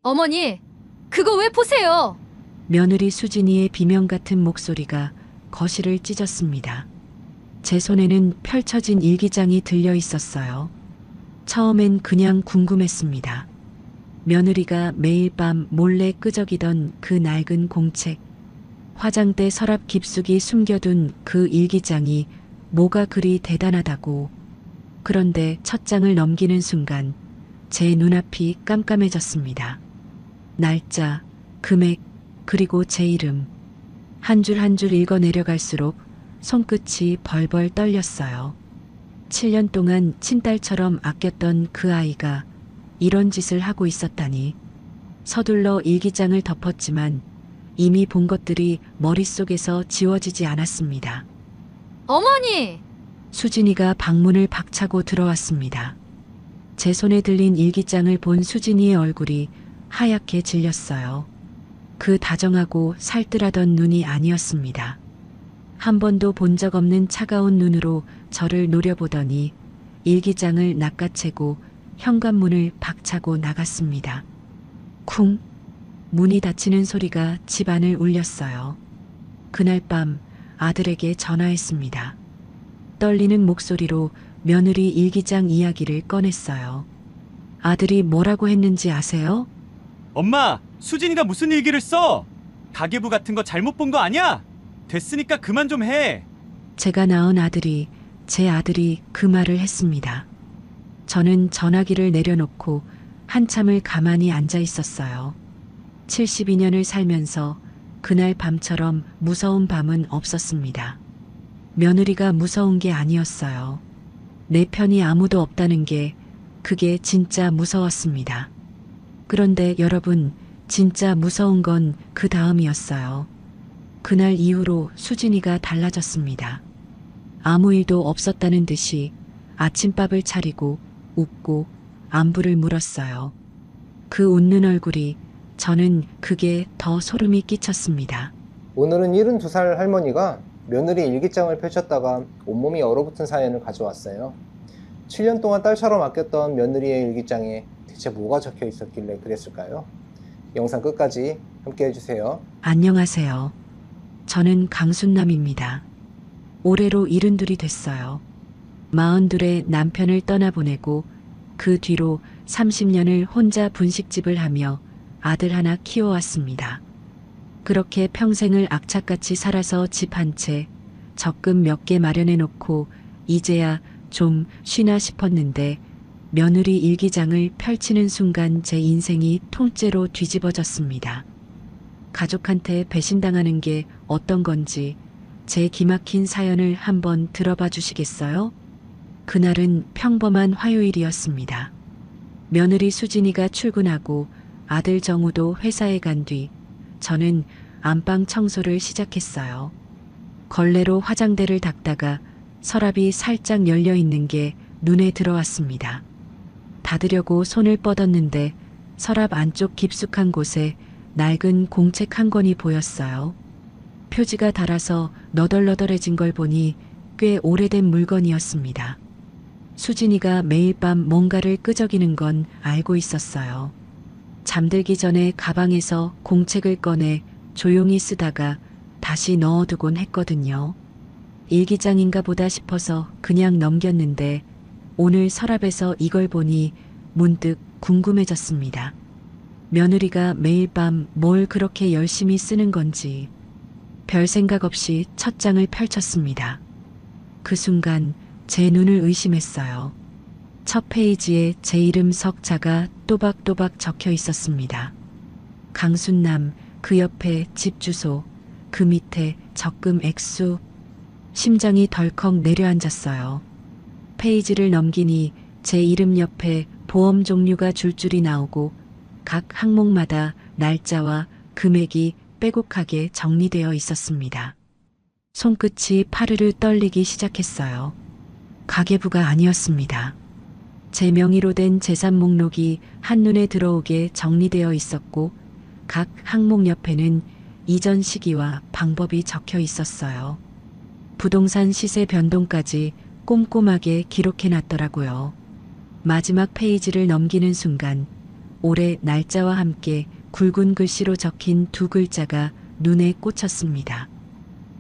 어머니, 그거 왜 보세요? 며느리 수진이의 비명 같은 목소리가 거실을 찢었습니다. 제 손에는 펼쳐진 일기장이 들려 있었어요. 처음엔 그냥 궁금했습니다. 며느리가 매일 밤 몰래 끄적이던 그 낡은 공책, 화장대 서랍 깊숙이 숨겨둔 그 일기장이 뭐가 그리 대단하다고. 그런데 첫 장을 넘기는 순간 제 눈앞이 깜깜해졌습니다. 날짜, 금액, 그리고 제 이름. 한 줄 한 줄 읽어 내려갈수록 손끝이 벌벌 떨렸어요. 7년 동안 친딸처럼 아꼈던 그 아이가 이런 짓을 하고 있었다니. 서둘러 일기장을 덮었지만 이미 본 것들이 머릿속에서 지워지지 않았습니다. 어머니! 수진이가 방문을 박차고 들어왔습니다. 제 손에 들린 일기장을 본 수진이의 얼굴이 하얗게 질렸어요. 그 다정하고 살뜰하던 눈이 아니었습니다. 한 번도 본 적 없는 차가운 눈으로 저를 노려보더니 일기장을 낚아채고 현관문을 박차고 나갔습니다. 쿵! 문이 닫히는 소리가 집안을 울렸어요. 그날 밤 아들에게 전화했습니다. 떨리는 목소리로 며느리 일기장 이야기를 꺼냈어요. 아들이 뭐라고 했는지 아세요? 엄마, 수진이가 무슨 일기를 써? 가계부 같은 거 잘못 본 거 아니야? 됐으니까 그만 좀 해. 제가 낳은 아들이, 제 아들이 그 말을 했습니다. 저는 전화기를 내려놓고 한참을 가만히 앉아 있었어요. 72년을 살면서 그날 밤처럼 무서운 밤은 없었습니다. 며느리가 무서운 게 아니었어요. 내 편이 아무도 없다는 게 그게 진짜 무서웠습니다. 그런데 여러분, 진짜 무서운 건 그 다음이었어요. 그날 이후로 수진이가 달라졌습니다. 아무 일도 없었다는 듯이 아침밥을 차리고 웃고 안부를 물었어요. 그 웃는 얼굴이 저는 그게 더 소름이 끼쳤습니다. 오늘은 72살 할머니가 며느리 일기장을 펼쳤다가 온몸이 얼어붙은 사연을 가져왔어요. 7년 동안 딸처럼 아꼈던 며느리의 일기장에 대체 뭐가 적혀 있었길래 그랬을까요? 영상 끝까지 함께 해주세요. 안녕하세요. 저는 강순남입니다. 올해로 72이 됐어요. 42에 남편을 떠나보내고 그 뒤로 30년을 혼자 분식집을 하며 아들 하나 키워왔습니다. 그렇게 평생을 악착같이 살아서 집 한 채, 적금 몇 개 마련해 놓고 이제야 좀 쉬나 싶었는데 며느리 일기장을 펼치는 순간 제 인생이 통째로 뒤집어졌습니다. 가족한테 배신당하는 게 어떤 건지 제 기막힌 사연을 한번 들어봐 주시겠어요? 그날은 평범한 화요일이었습니다. 며느리 수진이가 출근하고 아들 정우도 회사에 간 뒤 저는 안방 청소를 시작했어요. 걸레로 화장대를 닦다가 서랍이 살짝 열려 있는 게 눈에 들어왔습니다. 닫으려고 손을 뻗었는데 서랍 안쪽 깊숙한 곳에 낡은 공책 한 권이 보였어요. 표지가 닳아서 너덜너덜해진 걸 보니 꽤 오래된 물건이었습니다. 수진이가 매일 밤 뭔가를 끄적이는 건 알고 있었어요. 잠들기 전에 가방에서 공책을 꺼내 조용히 쓰다가 다시 넣어두곤 했거든요. 일기장인가 보다 싶어서 그냥 넘겼는데 오늘 서랍에서 이걸 보니 문득 궁금해졌습니다. 며느리가 매일 밤 뭘 그렇게 열심히 쓰는 건지 별 생각 없이 첫 장을 펼쳤습니다. 그 순간 제 눈을 의심했어요. 첫 페이지에 제 이름 석자가 또박또박 적혀 있었습니다. 강순남, 그 옆에 집 주소, 그 밑에 적금 액수. 심장이 덜컥 내려앉았어요. 페이지를 넘기니 제 이름 옆에 보험 종류가 줄줄이 나오고 각 항목마다 날짜와 금액이 빼곡하게 정리되어 있었습니다. 손끝이 파르르 떨리기 시작했어요. 가계부가 아니었습니다. 제 명의로 된 재산 목록이 한눈에 들어오게 정리되어 있었고 각 항목 옆에는 이전 시기와 방법이 적혀 있었어요. 부동산 시세 변동까지 꼼꼼하게 기록해 놨더라고요. 마지막 페이지를 넘기는 순간 올해 날짜와 함께 굵은 글씨로 적힌 두 글자가 눈에 꽂혔습니다.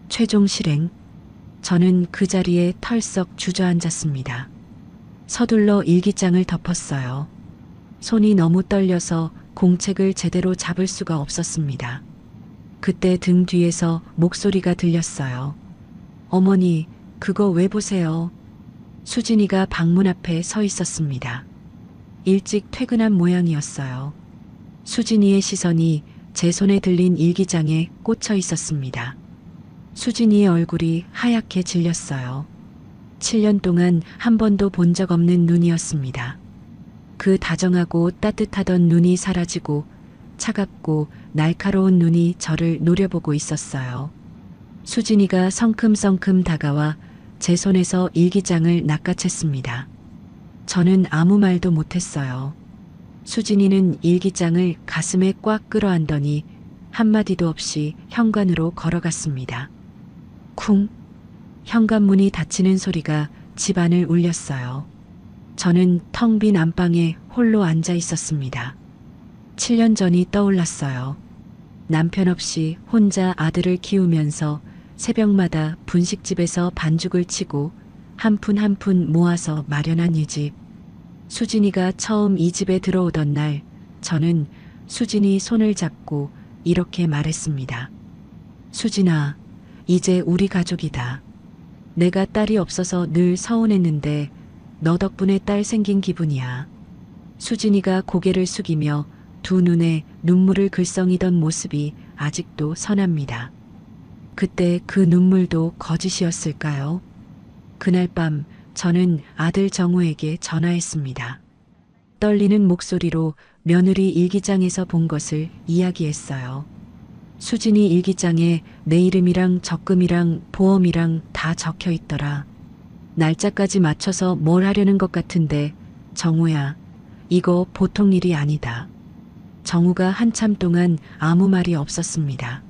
최종 실행. 저는 그 자리에 털썩 주저앉았습니다. 서둘러 일기장을 덮었어요. 손이 너무 떨려서 공책을 제대로 잡을 수가 없었습니다. 그때 등 뒤에서 목소리가 들렸어요. 어머니, 그거 왜 보세요? 수진이가 방문 앞에 서 있었습니다. 일찍 퇴근한 모양이었어요. 수진이의 시선이 제 손에 들린 일기장에 꽂혀 있었습니다. 수진이의 얼굴이 하얗게 질렸어요. 7년 동안 한 번도 본 적 없는 눈이었습니다. 그 다정하고 따뜻하던 눈이 사라지고 차갑고 날카로운 눈이 저를 노려보고 있었어요. 수진이가 성큼성큼 다가와 제 손에서 일기장을 낚아챘습니다. 저는 아무 말도 못했어요. 수진이는 일기장을 가슴에 꽉 끌어안더니 한마디도 없이 현관으로 걸어갔습니다. 쿵! 현관문이 닫히는 소리가 집안을 울렸어요. 저는 텅 빈 안방에 홀로 앉아 있었습니다. 7년 전이 떠올랐어요. 남편 없이 혼자 아들을 키우면서 새벽마다 분식집에서 반죽을 치고 한 푼 한 푼 모아서 마련한 이 집. 수진이가 처음 이 집에 들어오던 날, 저는 수진이 손을 잡고 이렇게 말했습니다. 수진아, 이제 우리 가족이다. 내가 딸이 없어서 늘 서운했는데 너 덕분에 딸 생긴 기분이야. 수진이가 고개를 숙이며 두 눈에 눈물을 글썽이던 모습이 아직도 선합니다. 그때 그 눈물도 거짓이었을까요? 그날 밤 저는 아들 정우에게 전화했습니다. 떨리는 목소리로 며느리 일기장에서 본 것을 이야기했어요. 수진이 일기장에 내 이름이랑 적금이랑 보험이랑 다 적혀 있더라. 날짜까지 맞춰서 뭘 하려는 것 같은데 정우야, 이거 보통 일이 아니다. 정우가 한참 동안 아무 말이 없었습니다.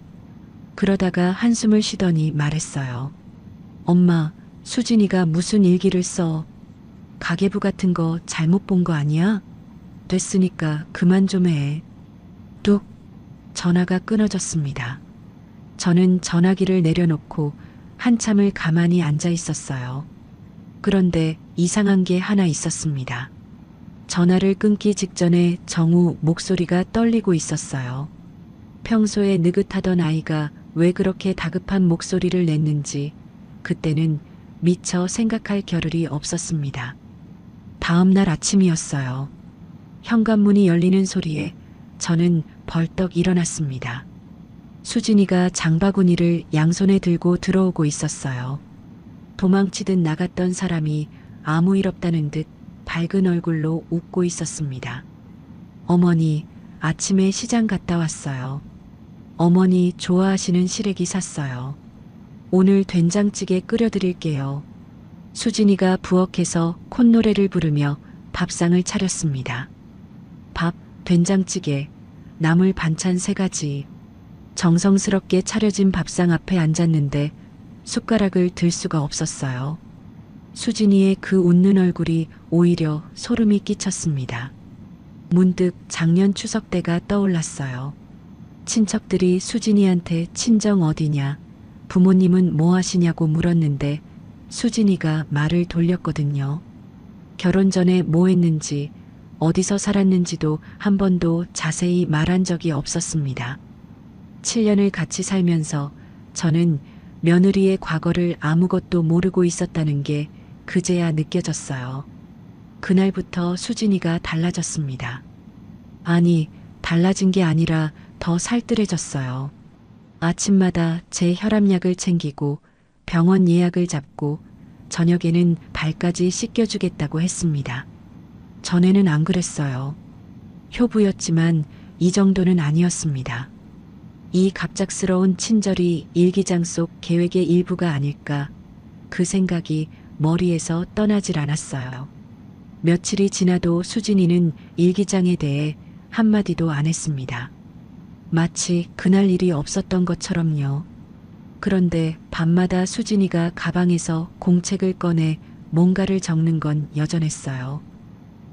그러다가 한숨을 쉬더니 말했어요. 엄마, 수진이가 무슨 일기를 써? 가계부 같은 거 잘못 본 거 아니야? 됐으니까 그만 좀 해. 뚝! 전화가 끊어졌습니다. 저는 전화기를 내려놓고 한참을 가만히 앉아 있었어요. 그런데 이상한 게 하나 있었습니다. 전화를 끊기 직전에 정우 목소리가 떨리고 있었어요. 평소에 느긋하던 아이가 왜 그렇게 다급한 목소리를 냈는지 그때는 미처 생각할 겨를이 없었습니다. 다음 날 아침이었어요. 현관문이 열리는 소리에 저는 벌떡 일어났습니다. 수진이가 장바구니를 양손에 들고 들어오고 있었어요. 도망치듯 나갔던 사람이 아무 일 없다는 듯 밝은 얼굴로 웃고 있었습니다. 어머니, 아침에 시장 갔다 왔어요. 어머니 좋아하시는 시래기 샀어요. 오늘 된장찌개 끓여드릴게요. 수진이가 부엌에서 콧노래를 부르며 밥상을 차렸습니다. 밥, 된장찌개, 나물 반찬 3가지. 정성스럽게 차려진 밥상 앞에 앉았는데 숟가락을 들 수가 없었어요. 수진이의 그 웃는 얼굴이 오히려 소름이 끼쳤습니다. 문득 작년 추석 때가 떠올랐어요. 친척들이 수진이한테 친정 어디냐, 부모님은 뭐 하시냐고 물었는데 수진이가 말을 돌렸거든요. 결혼 전에 뭐 했는지, 어디서 살았는지도 한 번도 자세히 말한 적이 없었습니다. 7년을 같이 살면서 저는 며느리의 과거를 아무것도 모르고 있었다는 게 그제야 느껴졌어요. 그날부터 수진이가 달라졌습니다. 아니, 달라진 게 아니라 더 살뜰해졌어요. 아침마다 제 혈압약을 챙기고 병원 예약을 잡고 저녁에는 발까지 씻겨주겠다고 했습니다. 전에는 안 그랬어요. 효부였지만 이 정도는 아니었습니다. 이 갑작스러운 친절이 일기장 속 계획의 일부가 아닐까, 그 생각이 머리에서 떠나질 않았어요. 며칠이 지나도 수진이는 일기장에 대해 한마디도 안 했습니다. 마치 그날 일이 없었던 것처럼요. 그런데 밤마다 수진이가 가방에서 공책을 꺼내 뭔가를 적는 건 여전했어요.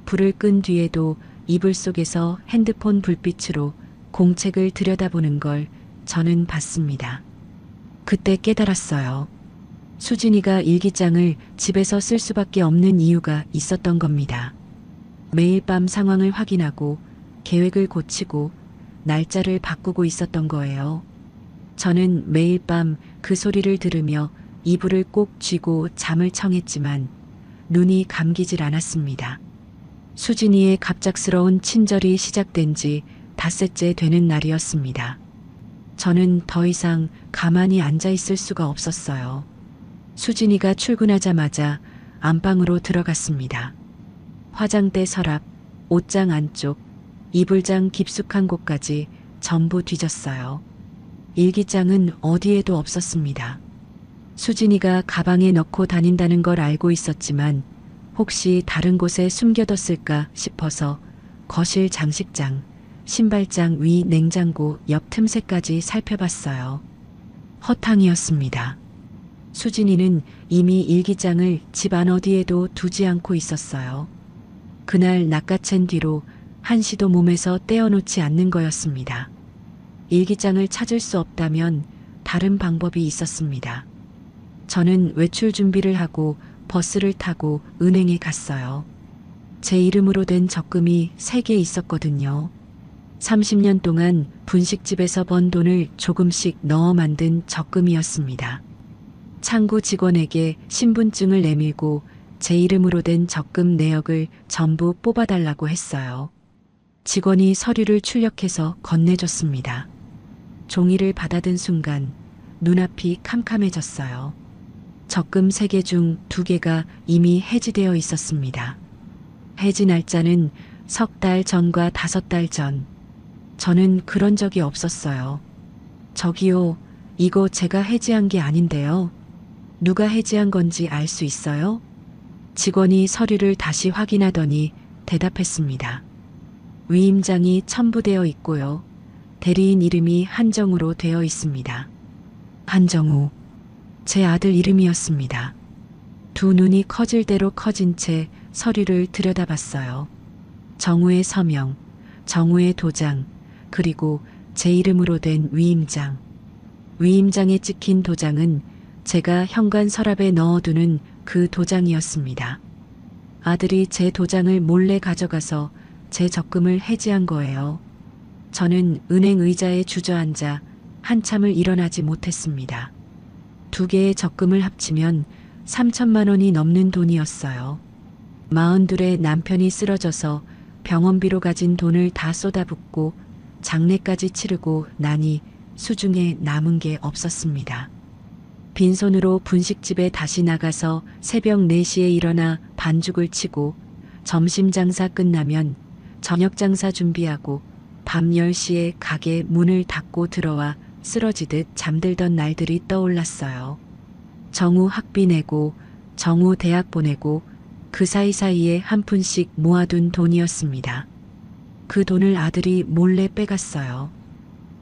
불을 끈 뒤에도 이불 속에서 핸드폰 불빛으로 공책을 들여다보는 걸 저는 봤습니다. 그때 깨달았어요. 수진이가 일기장을 집에서 쓸 수밖에 없는 이유가 있었던 겁니다. 매일 밤 상황을 확인하고 계획을 고치고 날짜를 바꾸고 있었던 거예요. 저는 매일 밤 그 소리를 들으며 이불을 꼭 쥐고 잠을 청했지만 눈이 감기질 않았습니다. 수진이의 갑작스러운 친절이 시작된 지 닷새째 되는 날이었습니다. 저는 더 이상 가만히 앉아 있을 수가 없었어요. 수진이가 출근하자마자 안방으로 들어갔습니다. 화장대 서랍, 옷장 안쪽, 이불장 깊숙한 곳까지 전부 뒤졌어요. 일기장은 어디에도 없었습니다. 수진이가 가방에 넣고 다닌다는 걸 알고 있었지만 혹시 다른 곳에 숨겨뒀을까 싶어서 거실 장식장, 신발장 위 냉장고 옆 틈새까지 살펴봤어요. 허탕이었습니다. 수진이는 이미 일기장을 집 안 어디에도 두지 않고 있었어요. 그날 낚아챈 뒤로 한시도 몸에서 떼어놓지 않는 거였습니다. 일기장을 찾을 수 없다면 다른 방법이 있었습니다. 저는 외출 준비를 하고 버스를 타고 은행에 갔어요. 제 이름으로 된 적금이 3개 있었거든요. 30년 동안 분식집에서 번 돈을 조금씩 넣어 만든 적금이었습니다. 창구 직원에게 신분증을 내밀고 제 이름으로 된 적금 내역을 전부 뽑아달라고 했어요. 직원이 서류를 출력해서 건네줬습니다. 종이를 받아든 순간 눈앞이 캄캄해졌어요. 적금 3개 중 2개가 이미 해지되어 있었습니다. 해지 날짜는 3달 전과 5달 전. 저는 그런 적이 없었어요. 저기요, 이거 제가 해지한 게 아닌데요. 누가 해지한 건지 알 수 있어요? 직원이 서류를 다시 확인하더니 대답했습니다. 위임장이 첨부되어 있고요. 대리인 이름이 한정우로 되어 있습니다. 한정우. 제 아들 이름이었습니다. 두 눈이 커질 대로 커진 채 서류를 들여다봤어요. 정우의 서명, 정우의 도장, 그리고 제 이름으로 된 위임장. 위임장에 찍힌 도장은 제가 현관 서랍에 넣어두는 그 도장이었습니다. 아들이 제 도장을 몰래 가져가서 제 적금을 해지한 거예요. 저는 은행 의자에 주저앉아 한참을 일어나지 못했습니다. 2개의 적금을 합치면 3천만 원이 넘는 돈이었어요. 42의 남편이 쓰러져서 병원비로 가진 돈을 다 쏟아붓고 장례까지 치르고 나니 수중에 남은 게 없었습니다. 빈손으로 분식집에 다시 나가서 새벽 4시에 일어나 반죽을 치고 점심 장사 끝나면 저녁 장사 준비하고 밤 10시에 가게 문을 닫고 들어와 쓰러지듯 잠들던 날들이 떠올랐어요. 정우 학비 내고 정우 대학 보내고 그 사이사이에 한 푼씩 모아둔 돈이었습니다. 그 돈을 아들이 몰래 빼갔어요.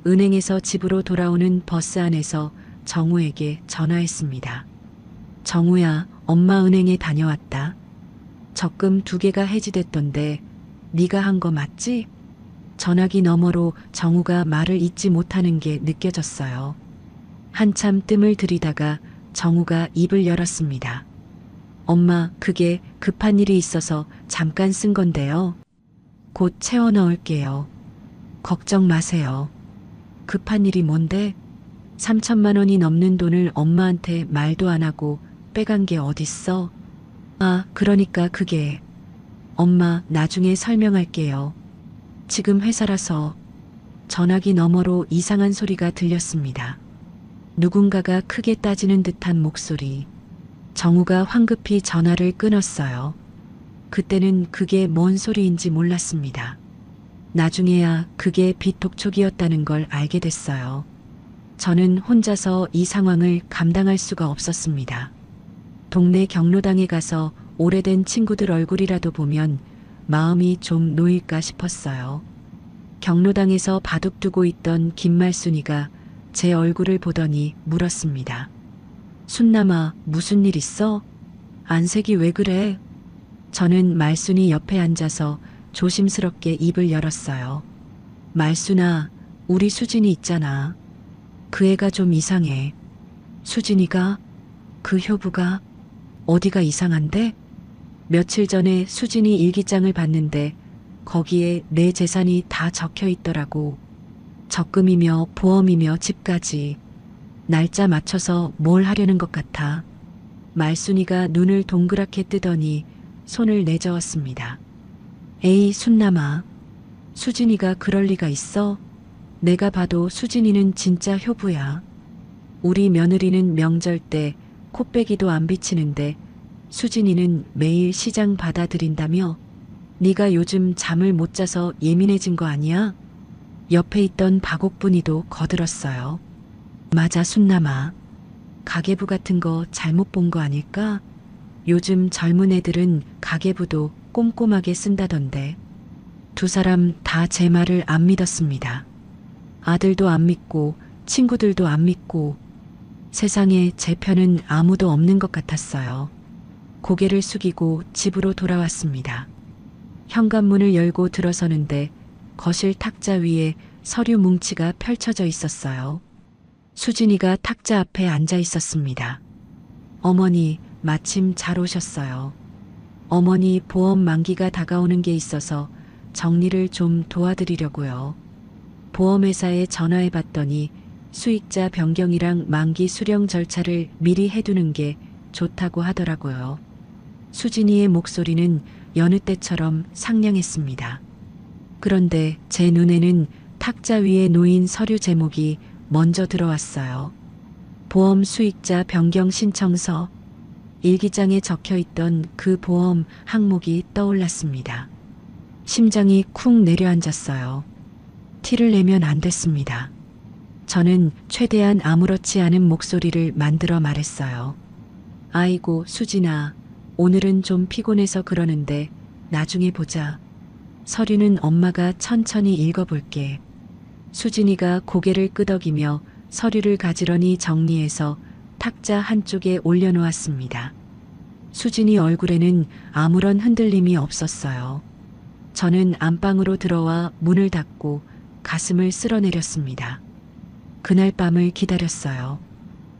은행에서 집으로 돌아오는 버스 안에서 정우에게 전화했습니다. 정우야, 엄마 은행에 다녀왔다. 적금 2개가 해지됐던데 네가 한 거 맞지? 전화기 너머로 정우가 말을 잇지 못하는 게 느껴졌어요. 한참 뜸을 들이다가 정우가 입을 열었습니다. 엄마, 그게 급한 일이 있어서 잠깐 쓴 건데요. 곧 채워 넣을게요. 걱정 마세요. 급한 일이 뭔데? 3천만 원이 넘는 돈을 엄마한테 말도 안 하고 빼간 게 어딨어? 아, 그러니까 그게. 엄마, 나중에 설명할게요. 지금 회사라서. 전화기 너머로 이상한 소리가 들렸습니다. 누군가가 크게 따지는 듯한 목소리. 정우가 황급히 전화를 끊었어요. 그때는 그게 뭔 소리인지 몰랐습니다. 나중에야 그게 비톡촉이었다는 걸 알게 됐어요. 저는 혼자서 이 상황을 감당할 수가 없었습니다. 동네 경로당에 가서 오래된 친구들 얼굴이라도 보면 마음이 좀 놓일까 싶었어요. 경로당에서 바둑 두고 있던 김말순이가 제 얼굴을 보더니 물었습니다. 순남아, 무슨 일 있어? 안색이 왜 그래? 저는 말순이 옆에 앉아서 조심스럽게 입을 열었어요. 말순아, 우리 수진이 있잖아. 그 애가 좀 이상해. 수진이가? 그 효부가? 어디가 이상한데? 며칠 전에 수진이 일기장을 봤는데 거기에 내 재산이 다 적혀 있더라고. 적금이며 보험이며 집까지. 날짜 맞춰서 뭘 하려는 것 같아. 말순이가 눈을 동그랗게 뜨더니 손을 내저었습니다. 에이, 순남아. 수진이가 그럴 리가 있어? 내가 봐도 수진이는 진짜 효부야. 우리 며느리는 명절 때 코빼기도 안 비치는데 수진이는 매일 시장 받아들인다며? 네가 요즘 잠을 못 자서 예민해진 거 아니야? 옆에 있던 박옥분이도 거들었어요. 맞아, 순남아. 가계부 같은 거 잘못 본 거 아닐까? 요즘 젊은 애들은 가계부도 꼼꼼하게 쓴다던데. 두 사람 다 제 말을 안 믿었습니다. 아들도 안 믿고 친구들도 안 믿고 세상에 제 편은 아무도 없는 것 같았어요. 고개를 숙이고 집으로 돌아왔습니다. 현관문을 열고 들어서는데 거실 탁자 위에 서류 뭉치가 펼쳐져 있었어요. 수진이가 탁자 앞에 앉아 있었습니다. 어머니, 마침 잘 오셨어요. 어머니 보험 만기가 다가오는 게 있어서 정리를 좀 도와드리려고요. 보험회사에 전화해 봤더니 수익자 변경이랑 만기 수령 절차를 미리 해두는 게 좋다고 하더라고요. 수진이의 목소리는 여느 때처럼 상냥했습니다. 그런데 제 눈에는 탁자 위에 놓인 서류 제목이 먼저 들어왔어요. 보험 수익자 변경 신청서. 일기장에 적혀 있던 그 보험 항목이 떠올랐습니다. 심장이 쿵 내려앉았어요. 티를 내면 안 됐습니다. 저는 최대한 아무렇지 않은 목소리를 만들어 말했어요. 아이고, 수진아. 오늘은 좀 피곤해서 그러는데 나중에 보자. 서류는 엄마가 천천히 읽어볼게. 수진이가 고개를 끄덕이며 서류를 가지런히 정리해서 탁자 한쪽에 올려놓았습니다. 수진이 얼굴에는 아무런 흔들림이 없었어요. 저는 안방으로 들어와 문을 닫고 가슴을 쓸어내렸습니다. 그날 밤을 기다렸어요.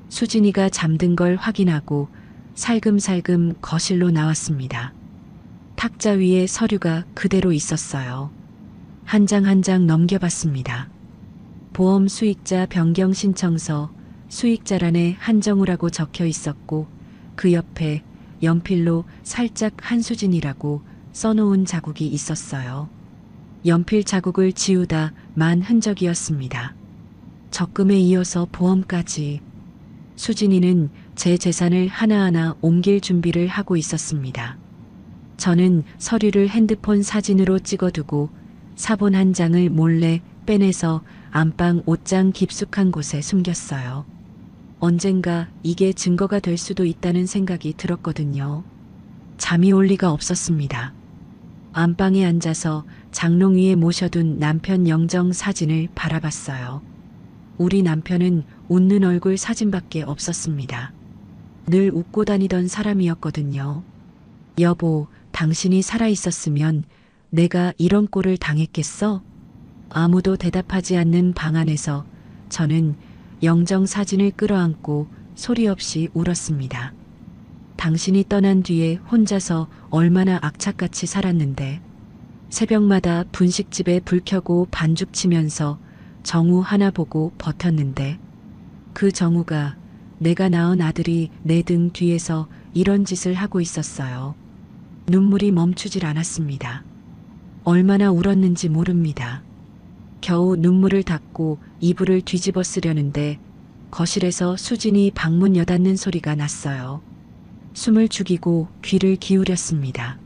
수진이가 잠든 걸 확인하고 살금살금 거실로 나왔습니다. 탁자 위에 서류가 그대로 있었어요. 한 장 한 장 넘겨봤습니다. 보험 수익자 변경 신청서, 수익자란에 한정우라고 적혀 있었고 그 옆에 연필로 살짝 한수진이라고 써놓은 자국이 있었어요. 연필 자국을 지우다 만 흔적이었습니다. 적금에 이어서 보험까지. 수진이는 제 재산을 하나하나 옮길 준비를 하고 있었습니다. 저는 서류를 핸드폰 사진으로 찍어두고 사본 한 장을 몰래 빼내서 안방 옷장 깊숙한 곳에 숨겼어요. 언젠가 이게 증거가 될 수도 있다는 생각이 들었거든요. 잠이 올 리가 없었습니다. 안방에 앉아서 장롱 위에 모셔둔 남편 영정 사진을 바라봤어요. 우리 남편은 웃는 얼굴 사진밖에 없었습니다. 늘 웃고 다니던 사람이었거든요. 여보, 당신이 살아있었으면 내가 이런 꼴을 당했겠어? 아무도 대답하지 않는 방 안에서 저는 영정 사진을 끌어안고 소리 없이 울었습니다. 당신이 떠난 뒤에 혼자서 얼마나 악착같이 살았는데 새벽마다 분식집에 불 켜고 반죽 치면서 정우 하나 보고 버텼는데 그 정우가 내가 낳은 아들이 내 등 뒤에서 이런 짓을 하고 있었어요. 눈물이 멈추질 않았습니다. 얼마나 울었는지 모릅니다. 겨우 눈물을 닦고 이불을 뒤집어 쓰려는데 거실에서 수진이 방문 여닫는 소리가 났어요. 숨을 죽이고 귀를 기울였습니다.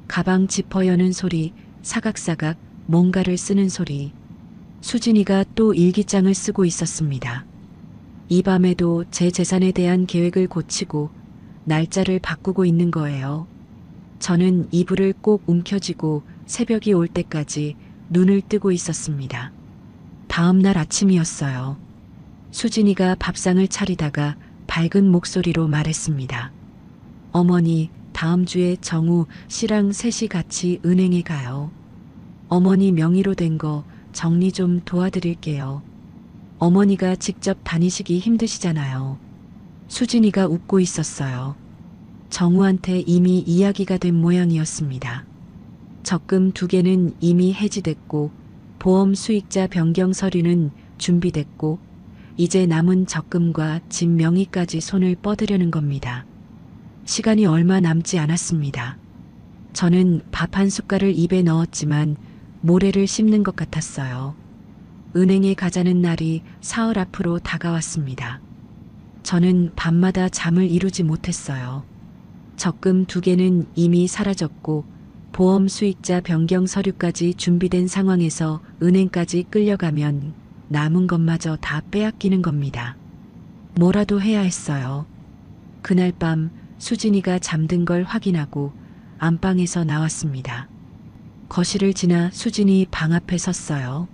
가방 지퍼 여는 소리, 사각사각 뭔가를 쓰는 소리. 수진이가 또 일기장을 쓰고 있었습니다. 이 밤에도 제 재산에 대한 계획을 고치고 날짜를 바꾸고 있는 거예요. 저는 이불을 꼭 움켜쥐고 새벽이 올 때까지 눈을 뜨고 있었습니다. 다음 날 아침이었어요. 수진이가 밥상을 차리다가 밝은 목소리로 말했습니다. 어머니, 다음 주에 정우 씨랑 셋이 같이 은행에 가요. 어머니 명의로 된 거 정리 좀 도와드릴게요. 어머니가 직접 다니시기 힘드시잖아요. 수진이가 웃고 있었어요. 정우한테 이미 이야기가 된 모양이었습니다. 적금 2개는 이미 해지됐고 보험 수익자 변경 서류는 준비됐고 이제 남은 적금과 집 명의까지 손을 뻗으려는 겁니다. 시간이 얼마 남지 않았습니다. 저는 밥 한 숟갈을 입에 넣었지만 모래를 씹는 것 같았어요. 은행에 가자는 날이 사흘 앞으로 다가왔습니다. 저는 밤마다 잠을 이루지 못했어요. 적금 2개는 이미 사라졌고 보험 수익자 변경 서류까지 준비된 상황에서 은행까지 끌려가면 남은 것마저 다 빼앗기는 겁니다. 뭐라도 해야 했어요. 그날 밤 수진이가 잠든 걸 확인하고 안방에서 나왔습니다. 거실을 지나 수진이 방 앞에 섰어요.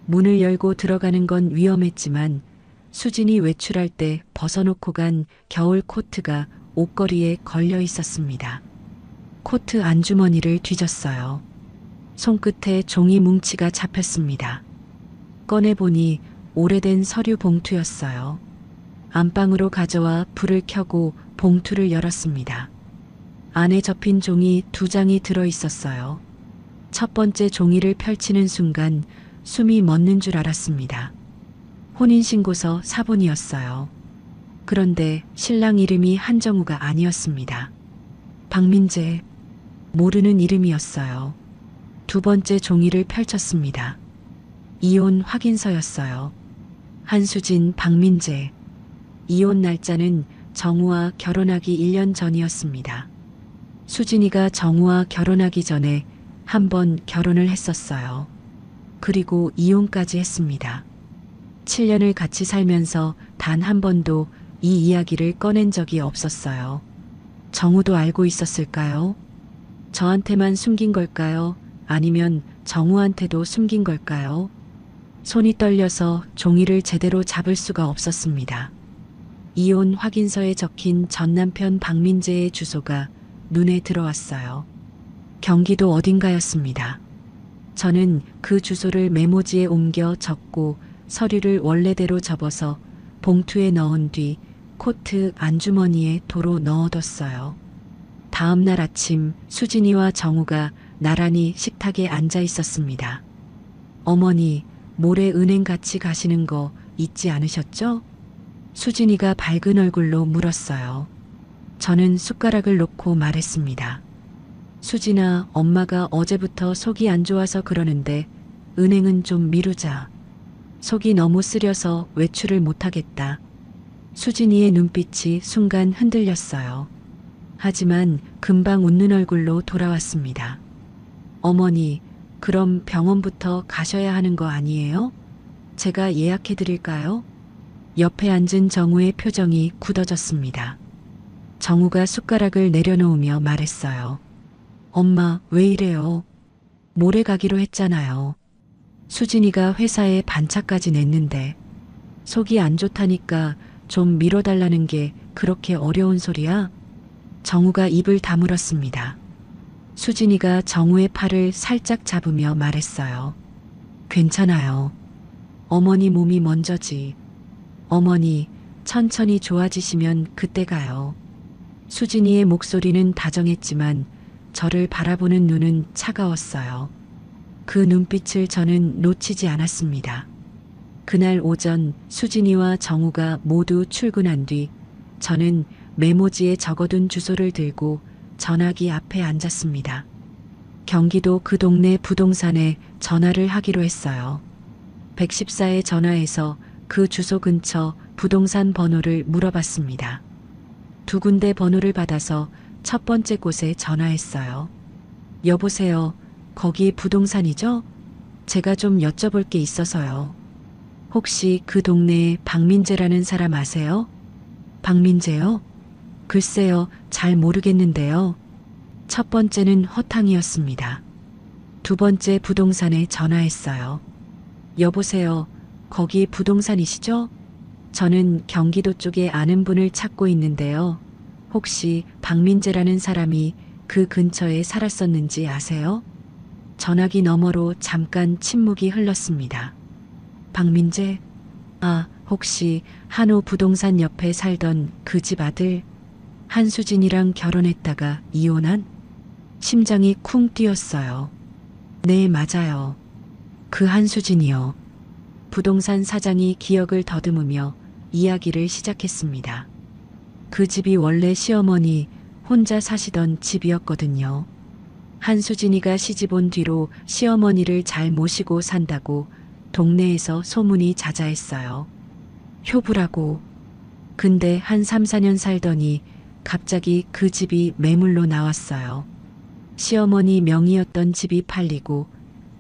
문을 열고 들어가는 건 위험했지만 수진이 외출할 때 벗어놓고 간 겨울 코트가 옷걸이에 걸려 있었습니다. 코트 안주머니를 뒤졌어요. 손끝에 종이 뭉치가 잡혔습니다. 꺼내보니 오래된 서류 봉투였어요. 안방으로 가져와 불을 켜고 봉투를 열었습니다. 안에 접힌 종이 2장이 들어 있었어요. 첫 번째 종이를 펼치는 순간 숨이 멎는 줄 알았습니다. 혼인신고서 사본이었어요. 그런데 신랑 이름이 한정우가 아니었습니다. 박민재, 모르는 이름이었어요. 2번째 종이를 펼쳤습니다. 이혼 확인서였어요. 한수진, 박민재. 이혼 날짜는 정우와 결혼하기 1년 전이었습니다. 수진이가 정우와 결혼하기 전에 한 번 결혼을 했었어요. 그리고 이혼까지 했습니다. 7년을 같이 살면서 단 한 번도 이 이야기를 꺼낸 적이 없었어요. 정우도 알고 있었을까요? 저한테만 숨긴 걸까요? 아니면 정우한테도 숨긴 걸까요? 손이 떨려서 종이를 제대로 잡을 수가 없었습니다. 이혼 확인서에 적힌 전 남편 박민재의 주소가 눈에 들어왔어요. 경기도 어딘가였습니다. 저는 그 주소를 메모지에 옮겨 적고 서류를 원래대로 접어서 봉투에 넣은 뒤 코트 안주머니에 도로 넣어뒀어요. 다음 날 아침 수진이와 정우가 나란히 식탁에 앉아 있었습니다. 어머니, 모레 은행 같이 가시는 거 잊지 않으셨죠? 수진이가 밝은 얼굴로 물었어요. 저는 숟가락을 놓고 말했습니다. 수진아, 엄마가 어제부터 속이 안 좋아서 그러는데 은행은 좀 미루자. 속이 너무 쓰려서 외출을 못하겠다. 수진이의 눈빛이 순간 흔들렸어요. 하지만 금방 웃는 얼굴로 돌아왔습니다. 어머니, 그럼 병원부터 가셔야 하는 거 아니에요? 제가 예약해 드릴까요? 옆에 앉은 정우의 표정이 굳어졌습니다. 정우가 숟가락을 내려놓으며 말했어요. 엄마, 왜 이래요? 모레 가기로 했잖아요. 수진이가 회사에 반차까지 냈는데 속이 안 좋다니까 좀 미뤄달라는 게 그렇게 어려운 소리야? 정우가 입을 다물었습니다. 수진이가 정우의 팔을 살짝 잡으며 말했어요. 괜찮아요. 어머니 몸이 먼저지. 어머니, 천천히 좋아지시면 그때 가요. 수진이의 목소리는 다정했지만 저를 바라보는 눈은 차가웠어요. 그 눈빛을 저는 놓치지 않았습니다. 그날 오전 수진이와 정우가 모두 출근한 뒤 저는 메모지에 적어둔 주소를 들고 전화기 앞에 앉았습니다. 경기도 그 동네 부동산에 전화를 하기로 했어요. 114에 전화해서 그 주소 근처 부동산 번호를 물어봤습니다. 2군데 번호를 받아서 첫 번째 곳에 전화했어요. 여보세요, 거기 부동산이죠? 제가 좀 여쭤볼 게 있어서요. 혹시 그 동네에 박민재라는 사람 아세요? 박민재요? 글쎄요, 잘 모르겠는데요. 첫 번째는 허탕이었습니다. 2번째 부동산에 전화했어요. 여보세요, 거기 부동산이시죠? 저는 경기도 쪽에 아는 분을 찾고 있는데요. 혹시 박민재라는 사람이 그 근처에 살았었는지 아세요? 전화기 너머로 잠깐 침묵이 흘렀습니다. 박민재? 아, 혹시 한호 부동산 옆에 살던 그 집 아들? 한수진이랑 결혼했다가 이혼한? 심장이 쿵 뛰었어요. 네, 맞아요. 그 한수진이요. 부동산 사장이 기억을 더듬으며 이야기를 시작했습니다. 그 집이 원래 시어머니 혼자 사시던 집이었거든요. 한수진이가 시집 온 뒤로 시어머니를 잘 모시고 산다고 동네에서 소문이 자자했어요. 효부라고. 근데 한 3, 4년 살더니 갑자기 그 집이 매물로 나왔어요. 시어머니 명의였던 집이 팔리고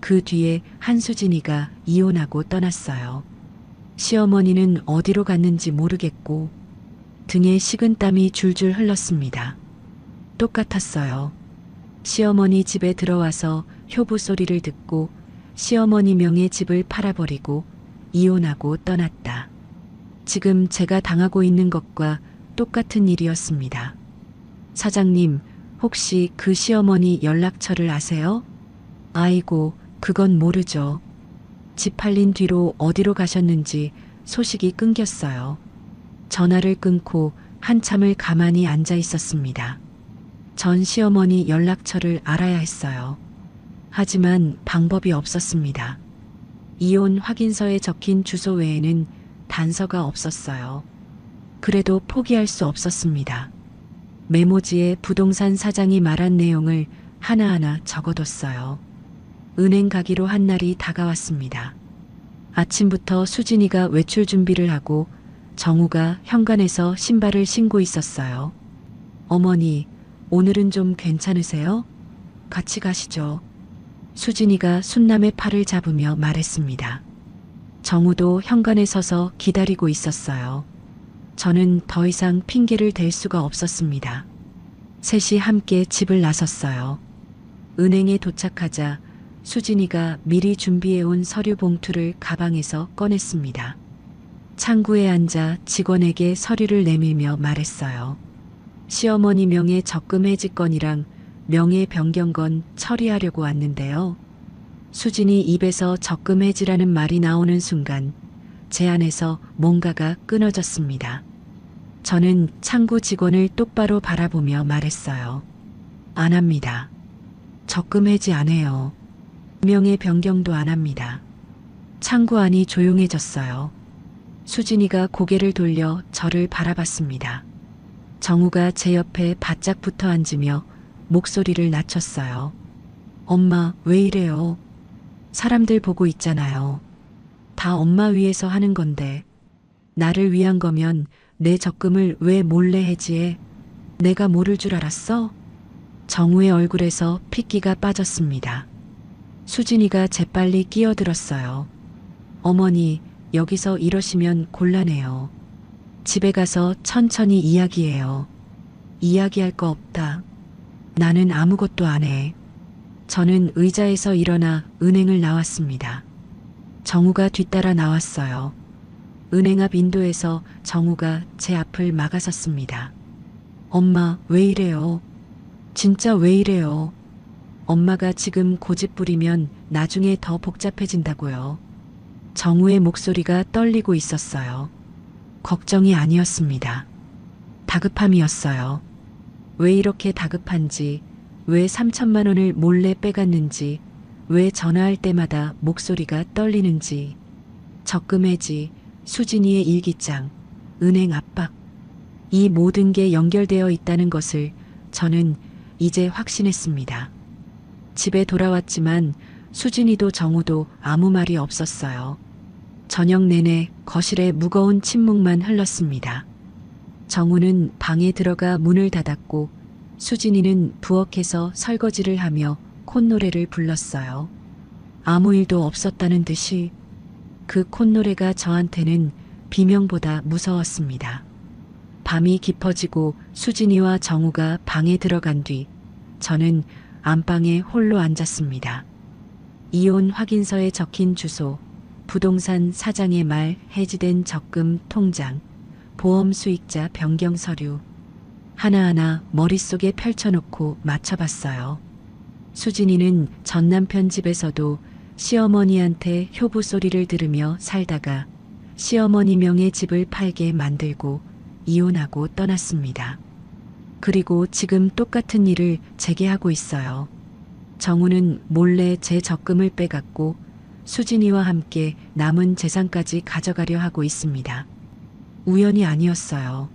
그 뒤에 한수진이가 이혼하고 떠났어요. 시어머니는 어디로 갔는지 모르겠고 등에 식은땀이 줄줄 흘렀습니다. 똑같았어요. 시어머니 집에 들어와서 효부 소리를 듣고 시어머니 명의 집을 팔아버리고 이혼하고 떠났다. 지금 제가 당하고 있는 것과 똑같은 일이었습니다. 사장님, 혹시 그 시어머니 연락처를 아세요? 아이고, 그건 모르죠. 집 팔린 뒤로 어디로 가셨는지 소식이 끊겼어요. 전화를 끊고 한참을 가만히 앉아 있었습니다. 전 시어머니 연락처를 알아야 했어요. 하지만 방법이 없었습니다. 이혼 확인서에 적힌 주소 외에는 단서가 없었어요. 그래도 포기할 수 없었습니다. 메모지에 부동산 사장이 말한 내용을 하나하나 적어뒀어요. 은행 가기로 한 날이 다가왔습니다. 아침부터 수진이가 외출 준비를 하고 정우가 현관에서 신발을 신고 있었어요. 어머니, 오늘은 좀 괜찮으세요? 같이 가시죠. 수진이가 순남의 팔을 잡으며 말했습니다. 정우도 현관에 서서 기다리고 있었어요. 저는 더 이상 핑계를 댈 수가 없었습니다. 셋이 함께 집을 나섰어요. 은행에 도착하자 수진이가 미리 준비해온 서류 봉투를 가방에서 꺼냈습니다. 창구에 앉아 직원에게 서류를 내밀며 말했어요. 시어머니 명의 적금 해지건이랑 명의 변경건 처리하려고 왔는데요. 수진이 입에서 적금 해지라는 말이 나오는 순간 제 안에서 뭔가가 끊어졌습니다. 저는 창구 직원을 똑바로 바라보며 말했어요. 안 합니다. 적금 해지 안 해요. 명의 변경도 안 합니다. 창구 안이 조용해졌어요. 수진이가 고개를 돌려 저를 바라봤습니다. 정우가 제 옆에 바짝 붙어 앉으며 목소리를 낮췄어요. 엄마, 왜 이래요? 사람들 보고 있잖아요. 다 엄마 위해서 하는 건데. 나를 위한 거면 내 적금을 왜 몰래 해지해? 내가 모를 줄 알았어? 정우의 얼굴에서 핏기가 빠졌습니다. 수진이가 재빨리 끼어들었어요. 어머니, 여기서 이러시면 곤란해요. 집에 가서 천천히 이야기해요. 이야기할 거 없다. 나는 아무것도 안 해. 저는 의자에서 일어나 은행을 나왔습니다. 정우가 뒤따라 나왔어요. 은행 앞 인도에서 정우가 제 앞을 막아섰습니다. 엄마, 왜 이래요? 진짜 왜 이래요? 엄마가 지금 고집 부리면 나중에 더 복잡해진다고요. 정우의 목소리가 떨리고 있었어요. 걱정이 아니었습니다. 다급함이었어요. 왜 이렇게 다급한지, 왜 3천만 원을 몰래 빼갔는지, 왜 전화할 때마다 목소리가 떨리는지, 적금 해지, 수진이의 일기장, 은행 압박, 이 모든 게 연결되어 있다는 것을 저는 이제 확신했습니다. 집에 돌아왔지만 수진이도 정우도 아무 말이 없었어요. 저녁 내내 거실에 무거운 침묵만 흘렀습니다. 정우는 방에 들어가 문을 닫았고 수진이는 부엌에서 설거지를 하며 콧노래를 불렀어요. 아무 일도 없었다는 듯이. 그 콧노래가 저한테는 비명보다 무서웠습니다. 밤이 깊어지고 수진이와 정우가 방에 들어간 뒤 저는 안방에 홀로 앉았습니다. 이혼 확인서에 적힌 주소, 부동산 사장의 말 해지된 적금 통장, 보험 수익자 변경 서류. 하나하나 머릿속에 펼쳐놓고 맞춰봤어요. 수진이는 전 남편 집에서도 시어머니한테 효부 소리를 들으며 살다가 시어머니 명의 집을 팔게 만들고 이혼하고 떠났습니다. 그리고 지금 똑같은 일을 제게 하고 있어요. 정우는 몰래 제 적금을 빼갔고 수진이와 함께 남은 재산까지 가져가려 하고 있습니다. 우연이 아니었어요.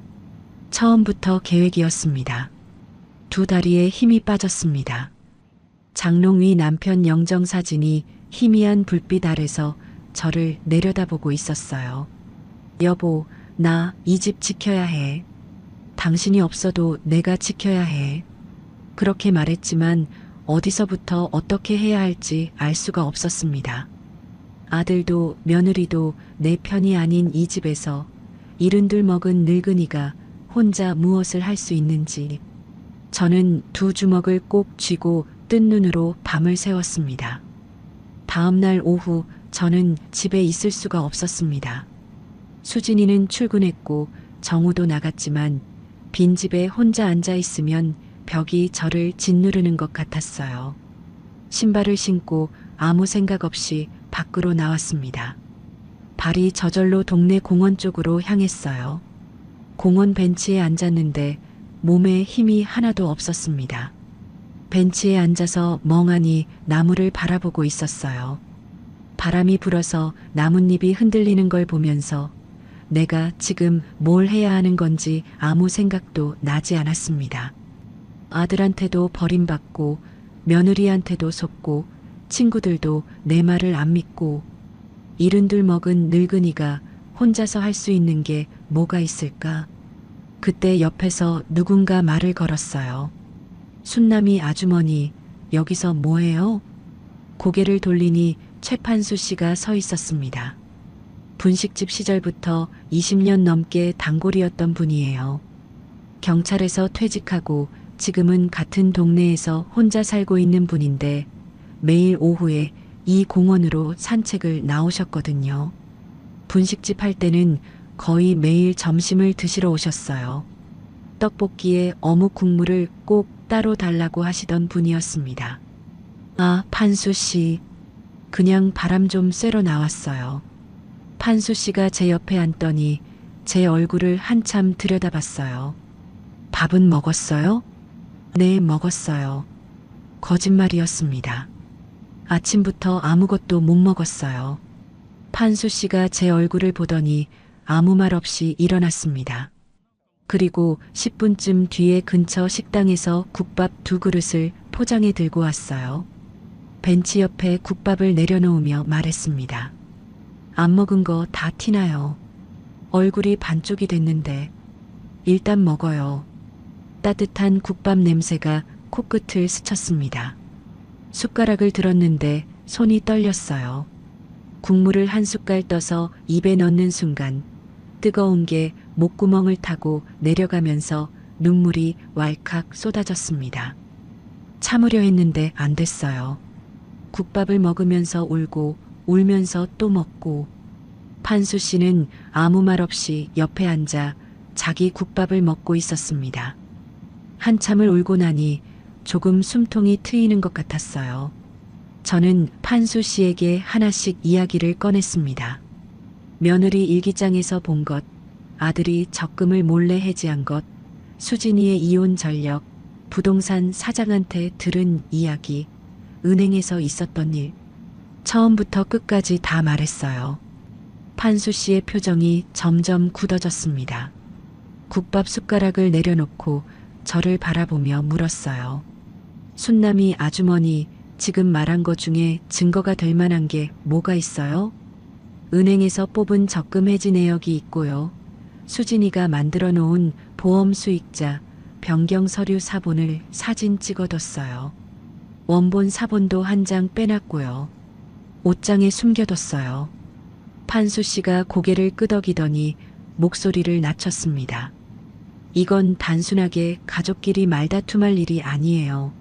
처음부터 계획이었습니다. 두 다리에 힘이 빠졌습니다. 장롱 위 남편 영정 사진이 희미한 불빛 아래서 저를 내려다보고 있었어요. 여보, 나 이 집 지켜야 해. 당신이 없어도 내가 지켜야 해. 그렇게 말했지만 어디서부터 어떻게 해야 할지 알 수가 없었습니다. 아들도 며느리도 내 편이 아닌 이 집에서 72 먹은 늙은이가 혼자 무엇을 할 수 있는지 저는 두 주먹을 꼭 쥐고 뜬 눈으로 밤을 새웠습니다. 다음 날 오후 저는 집에 있을 수가 없었습니다. 수진이는 출근했고 정우도 나갔지만 빈집에 혼자 앉아 있으면 벽이 저를 짓누르는 것 같았어요. 신발을 신고 아무 생각 없이 밖으로 나왔습니다. 발이 저절로 동네 공원 쪽으로 향했어요. 공원 벤치에 앉았는데 몸에 힘이 하나도 없었습니다. 벤치에 앉아서 멍하니 나무를 바라보고 있었어요. 바람이 불어서 나뭇잎이 흔들리는 걸 보면서 내가 지금 뭘 해야 하는 건지 아무 생각도 나지 않았습니다. 아들한테도 버림받고 며느리한테도 속고 친구들도 내 말을 안 믿고 72 먹은 늙은이가 혼자서 할 수 있는 게 뭐가 있을까? 그때 옆에서 누군가 말을 걸었어요. 순남이 아주머니, 여기서 뭐해요? 고개를 돌리니 최판수 씨가 서 있었습니다. 분식집 시절부터 20년 넘게 단골이었던 분이에요. 경찰에서 퇴직하고 지금은 같은 동네에서 혼자 살고 있는 분인데 매일 오후에 이 공원으로 산책을 나오셨거든요. 분식집 할 때는 거의 매일 점심을 드시러 오셨어요. 떡볶이에 어묵 국물을 꼭 따로 달라고 하시던 분이었습니다. 아, 판수 씨. 그냥 바람 좀 쐬러 나왔어요. 판수 씨가 제 옆에 앉더니 제 얼굴을 한참 들여다봤어요. 밥은 먹었어요? 네, 먹었어요. 거짓말이었습니다. 아침부터 아무것도 못 먹었어요. 판수 씨가 제 얼굴을 보더니 아무 말 없이 일어났습니다. 그리고 10분쯤 뒤에 근처 식당에서 국밥 2그릇을 포장해 들고 왔어요. 벤치 옆에 국밥을 내려놓으며 말했습니다. 안 먹은 거 다 티나요. 얼굴이 반쪽이 됐는데 일단 먹어요. 따뜻한 국밥 냄새가 코끝을 스쳤습니다. 숟가락을 들었는데 손이 떨렸어요. 국물을 한 숟갈 떠서 입에 넣는 순간 뜨거운 게 목구멍을 타고 내려가면서 눈물이 왈칵 쏟아졌습니다. 참으려 했는데 안 됐어요. 국밥을 먹으면서 울고 울면서 또 먹고 판수 씨는 아무 말 없이 옆에 앉아 자기 국밥을 먹고 있었습니다. 한참을 울고 나니 조금 숨통이 트이는 것 같았어요. 저는 판수 씨에게 하나씩 이야기를 꺼냈습니다. 며느리 일기장에서 본 것, 아들이 적금을 몰래 해지한 것, 수진이의 이혼 전력, 부동산 사장한테 들은 이야기, 은행에서 있었던 일, 처음부터 끝까지 다 말했어요. 판수 씨의 표정이 점점 굳어졌습니다. 국밥 숟가락을 내려놓고 저를 바라보며 물었어요. 순남이 아주머니, 지금 말한 것 중에 증거가 될 만한 게 뭐가 있어요? 은행에서 뽑은 적금 해지 내역이 있고요. 수진이가 만들어 놓은 보험 수익자 변경 서류 사본을 사진 찍어뒀어요. 원본 사본도 한 장 빼놨고요. 옷장에 숨겨뒀어요. 판수 씨가 고개를 끄덕이더니 목소리를 낮췄습니다. 이건 단순하게 가족끼리 말다툼할 일이 아니에요.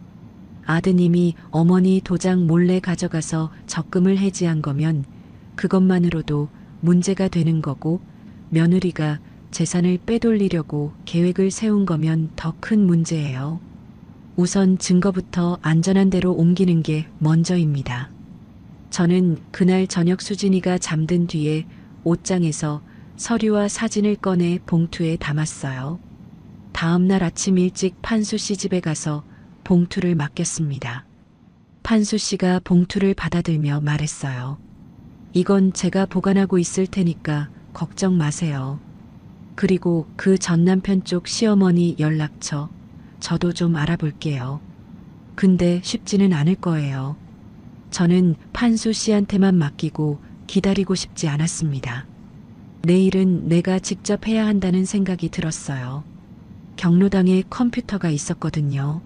아드님이 어머니 도장 몰래 가져가서 적금을 해지한 거면 그것만으로도 문제가 되는 거고 며느리가 재산을 빼돌리려고 계획을 세운 거면 더 큰 문제예요. 우선 증거부터 안전한 데로 옮기는 게 먼저입니다. 저는 그날 저녁 수진이가 잠든 뒤에 옷장에서 서류와 사진을 꺼내 봉투에 담았어요. 다음 날 아침 일찍 판수 씨 집에 가서 봉투를 맡겼습니다. 판수 씨가 봉투를 받아들며 말했어요. 이건 제가 보관하고 있을 테니까 걱정 마세요. 그리고 그 전 남편 쪽 시어머니 연락처 저도 좀 알아볼게요. 근데 쉽지는 않을 거예요. 저는 판수 씨한테만 맡기고 기다리고 싶지 않았습니다. 내일은 내가 직접 해야 한다는 생각이 들었어요. 경로당에 컴퓨터가 있었거든요.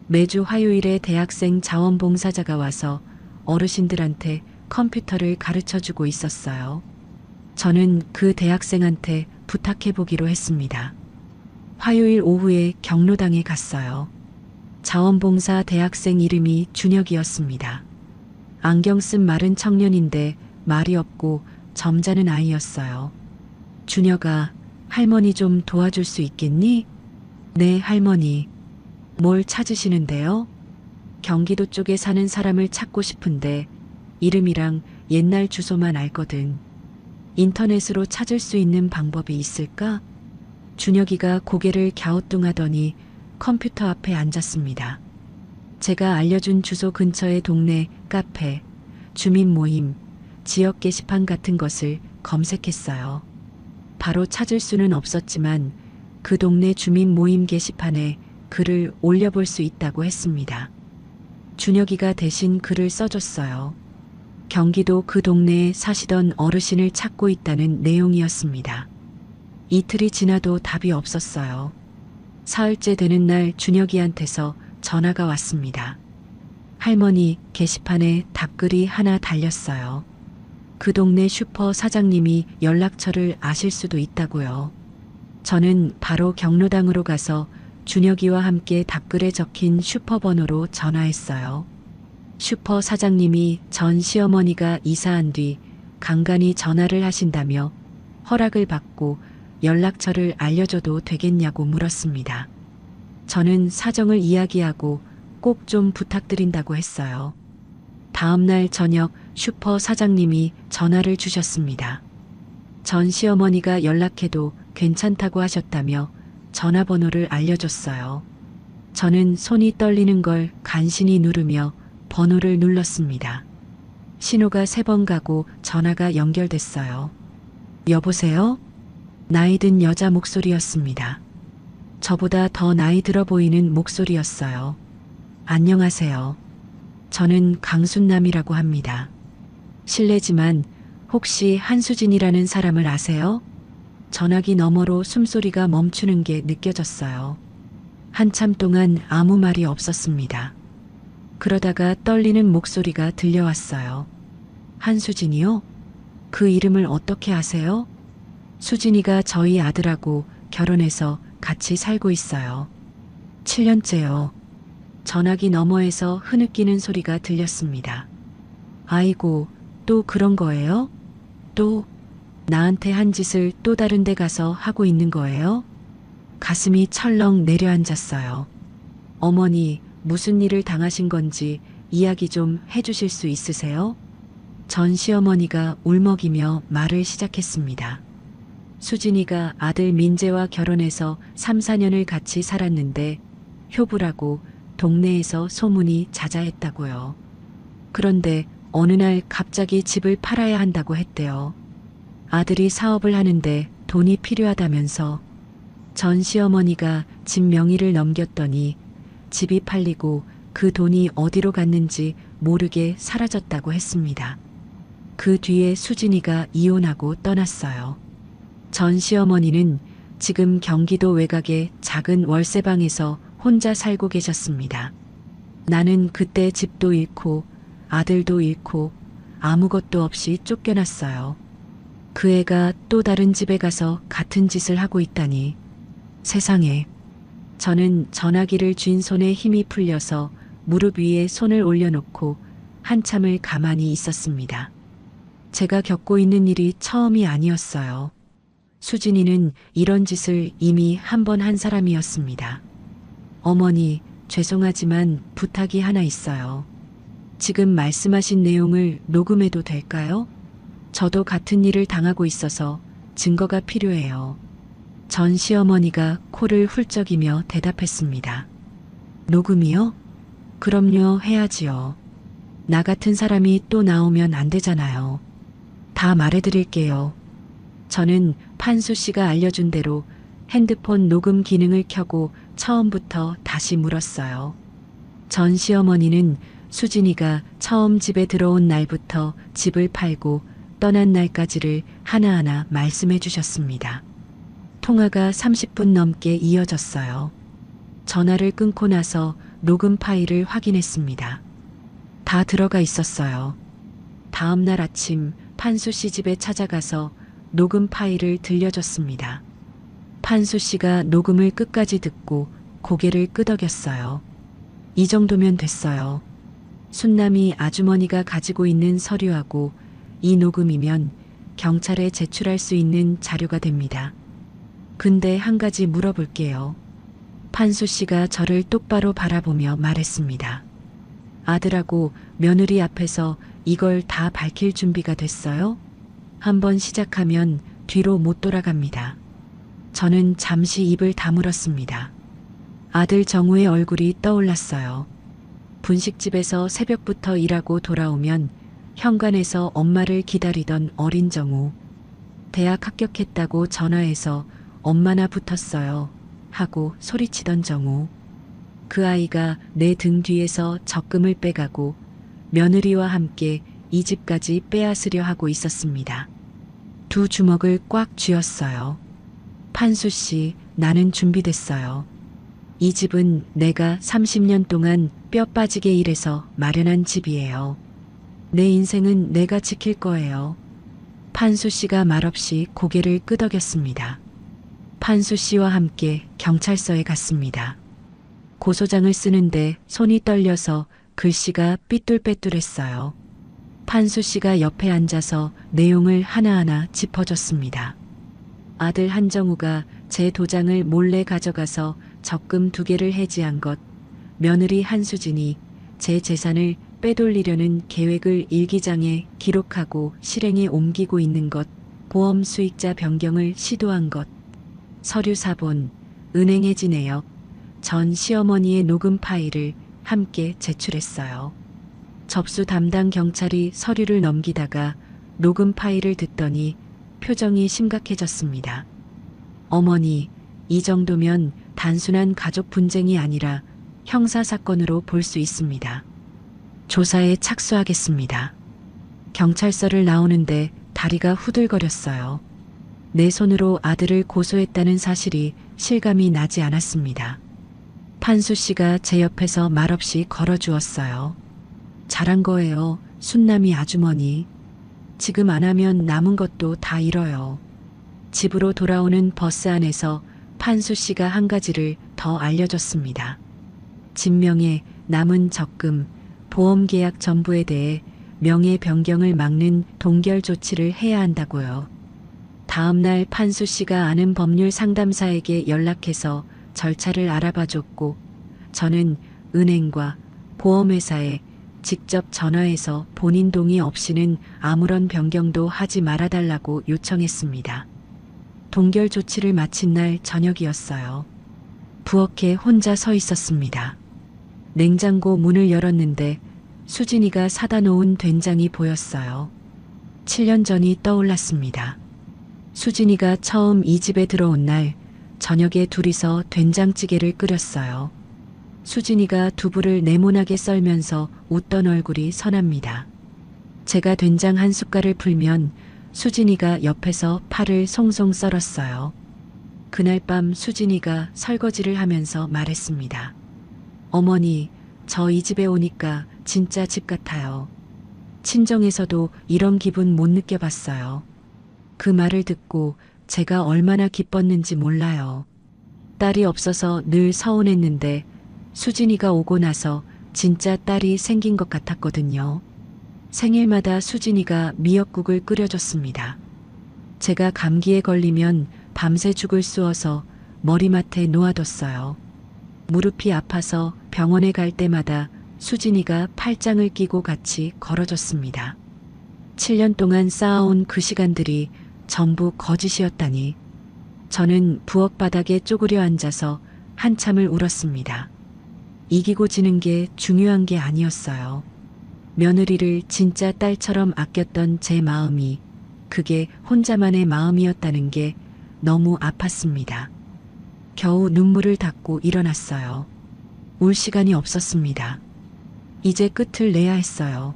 매주 화요일에 대학생 자원봉사자가 와서 어르신들한테 컴퓨터를 가르쳐주고 있었어요. 저는 그 대학생한테 부탁해보기로 했습니다. 화요일 오후에 경로당에 갔어요. 자원봉사 대학생 이름이 준혁이었습니다. 안경 쓴 마른 청년인데 말이 없고 점잖은 아이였어요. 준혁아, 할머니 좀 도와줄 수 있겠니? 네, 할머니. 뭘 찾으시는데요? 경기도 쪽에 사는 사람을 찾고 싶은데 이름이랑 옛날 주소만 알거든. 인터넷으로 찾을 수 있는 방법이 있을까? 준혁이가 고개를 갸우뚱하더니 컴퓨터 앞에 앉았습니다. 제가 알려준 주소 근처의 동네 카페, 주민 모임, 지역 게시판 같은 것을 검색했어요. 바로 찾을 수는 없었지만 그 동네 주민 모임 게시판에 글을 올려볼 수 있다고 했습니다. 준혁이가 대신 글을 써줬어요. 경기도 그 동네에 사시던 어르신을 찾고 있다는 내용이었습니다. 이틀이 지나도 답이 없었어요. 사흘째 되는 날 준혁이한테서 전화가 왔습니다. 할머니, 게시판에 답글이 하나 달렸어요. 그 동네 슈퍼 사장님이 연락처를 아실 수도 있다고요. 저는 바로 경로당으로 가서 준혁이와 함께 답글에 적힌 슈퍼 번호로 전화했어요. 슈퍼 사장님이 전 시어머니가 이사한 뒤 간간히 전화를 하신다며 허락을 받고 연락처를 알려줘도 되겠냐고 물었습니다. 저는 사정을 이야기하고 꼭 좀 부탁드린다고 했어요. 다음 날 저녁 슈퍼 사장님이 전화를 주셨습니다. 전 시어머니가 연락해도 괜찮다고 하셨다며 전화번호를 알려줬어요. 저는 손이 떨리는 걸 간신히 누르며 번호를 눌렀습니다. 신호가 3번 가고 전화가 연결됐어요. 여보세요? 나이 든 여자 목소리였습니다. 저보다 더 나이 들어 보이는 목소리였어요. 안녕하세요. 저는 강순남이라고 합니다. 실례지만 혹시 한수진이라는 사람을 아세요? 전화기 너머로 숨소리가 멈추는 게 느껴졌어요. 한참 동안 아무 말이 없었습니다. 그러다가 떨리는 목소리가 들려왔어요. 한수진이요? 그 이름을 어떻게 아세요? 수진이가 저희 아들하고 결혼해서 같이 살고 있어요. 7년째요. 전화기 너머에서 흐느끼는 소리가 들렸습니다. 아이고, 또 그런 거예요? 또 나한테 한 짓을 또 다른 데 가서 하고 있는 거예요? 가슴이 철렁 내려앉았어요. 어머니, 무슨 일을 당하신 건지 이야기 좀 해주실 수 있으세요? 전 시어머니가 울먹이며 말을 시작했습니다. 수진이가 아들 민재와 결혼해서 3, 4년을 같이 살았는데 효부라고 동네에서 소문이 자자했다고요. 그런데 어느 날 갑자기 집을 팔아야 한다고 했대요. 아들이 사업을 하는데 돈이 필요하다면서 전 시어머니가 집 명의를 넘겼더니 집이 팔리고 그 돈이 어디로 갔는지 모르게 사라졌다고 했습니다. 그 뒤에 수진이가 이혼하고 떠났어요. 전 시어머니는 지금 경기도 외곽의 작은 월세방에서 혼자 살고 계셨습니다. 나는 그때 집도 잃고 아들도 잃고 아무것도 없이 쫓겨났어요. 그 애가 또 다른 집에 가서 같은 짓을 하고 있다니. 세상에. 저는 전화기를 쥔 손에 힘이 풀려서 무릎 위에 손을 올려놓고 한참을 가만히 있었습니다. 제가 겪고 있는 일이 처음이 아니었어요. 수진이는 이런 짓을 이미 한 번 한 사람이었습니다. 어머니, 죄송하지만 부탁이 하나 있어요. 지금 말씀하신 내용을 녹음해도 될까요? 저도 같은 일을 당하고 있어서 증거가 필요해요. 전 시어머니가 코를 훌쩍이며 대답했습니다. 녹음이요? 그럼요, 해야지요. 나 같은 사람이 또 나오면 안 되잖아요. 다 말해드릴게요. 저는 판수 씨가 알려준 대로 핸드폰 녹음 기능을 켜고 처음부터 다시 물었어요. 전 시어머니는 수진이가 처음 집에 들어온 날부터 집을 팔고 떠난 날까지를 하나하나 말씀해 주셨습니다. 통화가 30분 넘게 이어졌어요. 전화를 끊고 나서 녹음 파일을 확인했습니다. 다 들어가 있었어요. 다음 날 아침 판수 씨 집에 찾아가서 녹음 파일을 들려줬습니다. 판수 씨가 녹음을 끝까지 듣고 고개를 끄덕였어요. 이 정도면 됐어요. 순남이 아주머니가 가지고 있는 서류하고 이 녹음이면 경찰에 제출할 수 있는 자료가 됩니다. 근데 한 가지 물어볼게요. 판수 씨가 저를 똑바로 바라보며 말했습니다. 아들하고 며느리 앞에서 이걸 다 밝힐 준비가 됐어요? 한번 시작하면 뒤로 못 돌아갑니다. 저는 잠시 입을 다물었습니다. 아들 정우의 얼굴이 떠올랐어요. 분식집에서 새벽부터 일하고 돌아오면 현관에서 엄마를 기다리던 어린 정우. 대학 합격했다고 전화해서 엄마나 붙었어요 하고 소리치던 정우. 그 아이가 내 등 뒤에서 적금을 빼가고 며느리와 함께 이 집까지 빼앗으려 하고 있었습니다. 두 주먹을 꽉 쥐었어요. 판수 씨, 나는 준비됐어요. 이 집은 내가 30년 동안 뼈 빠지게 일해서 마련한 집이에요. 내 인생은 내가 지킬 거예요. 판수 씨가 말없이 고개를 끄덕였습니다. 판수 씨와 함께 경찰서에 갔습니다. 고소장을 쓰는데 손이 떨려서 글씨가 삐뚤빼뚤했어요. 판수 씨가 옆에 앉아서 내용을 하나하나 짚어줬습니다. 아들 한정우가 제 도장을 몰래 가져가서 적금 2개를 해지한 것, 며느리 한수진이 제 재산을 빼돌리려는 계획을 일기장에 기록하고 실행에 옮기고 있는 것, 보험 수익자 변경을 시도한 것, 서류 사본, 은행 해지 내역, 전 시어머니의 녹음 파일을 함께 제출했어요. 접수 담당 경찰이 서류를 넘기다가 녹음 파일을 듣더니 표정이 심각해졌습니다. 어머니, 이 정도면 단순한 가족 분쟁이 아니라 형사사건으로 볼 수 있습니다. 조사에 착수하겠습니다. 경찰서를 나오는데 다리가 후들거렸어요. 내 손으로 아들을 고소했다는 사실이 실감이 나지 않았습니다. 판수 씨가 제 옆에서 말없이 걸어주었어요. 잘한 거예요, 순남이 아주머니. 지금 안 하면 남은 것도 다 잃어요. 집으로 돌아오는 버스 안에서 판수 씨가 한 가지를 더 알려줬습니다. 진명의 남은 적금, 보험 계약 전부에 대해 명예 변경을 막는 동결 조치를 해야 한다고요. 다음 날 판수 씨가 아는 법률 상담사에게 연락해서 절차를 알아봐줬고 저는 은행과 보험회사에 직접 전화해서 본인 동의 없이는 아무런 변경도 하지 말아달라고 요청했습니다. 동결 조치를 마친 날 저녁이었어요. 부엌에 혼자 서 있었습니다. 냉장고 문을 열었는데 수진이가 사다 놓은 된장이 보였어요. 7년 전이 떠올랐습니다. 수진이가 처음 이 집에 들어온 날 저녁에 둘이서 된장찌개를 끓였어요. 수진이가 두부를 네모나게 썰면서 웃던 얼굴이 선합니다. 제가 된장 한 숟갈을 풀면 수진이가 옆에서 팔을 송송 썰었어요. 그날 밤 수진이가 설거지를 하면서 말했습니다. 어머니, 저 이 집에 오니까 진짜 집 같아요. 친정에서도 이런 기분 못 느껴봤어요. 그 말을 듣고 제가 얼마나 기뻤는지 몰라요. 딸이 없어서 늘 서운했는데 수진이가 오고 나서 진짜 딸이 생긴 것 같았거든요. 생일마다 수진이가 미역국을 끓여줬습니다. 제가 감기에 걸리면 밤새 죽을 쑤어서 머리맡에 놓아뒀어요. 무릎이 아파서 병원에 갈 때마다 수진이가 팔짱을 끼고 같이 걸어줬습니다. 7년 동안 쌓아온 그 시간들이 전부 거짓이었다니. 저는 부엌 바닥에 쪼그려 앉아서 한참을 울었습니다. 이기고 지는 게 중요한 게 아니었어요. 며느리를 진짜 딸처럼 아꼈던 제 마음이 그게 혼자만의 마음이었다는 게 너무 아팠습니다. 겨우 눈물을 닦고 일어났어요. 울 시간이 없었습니다. 이제 끝을 내야 했어요.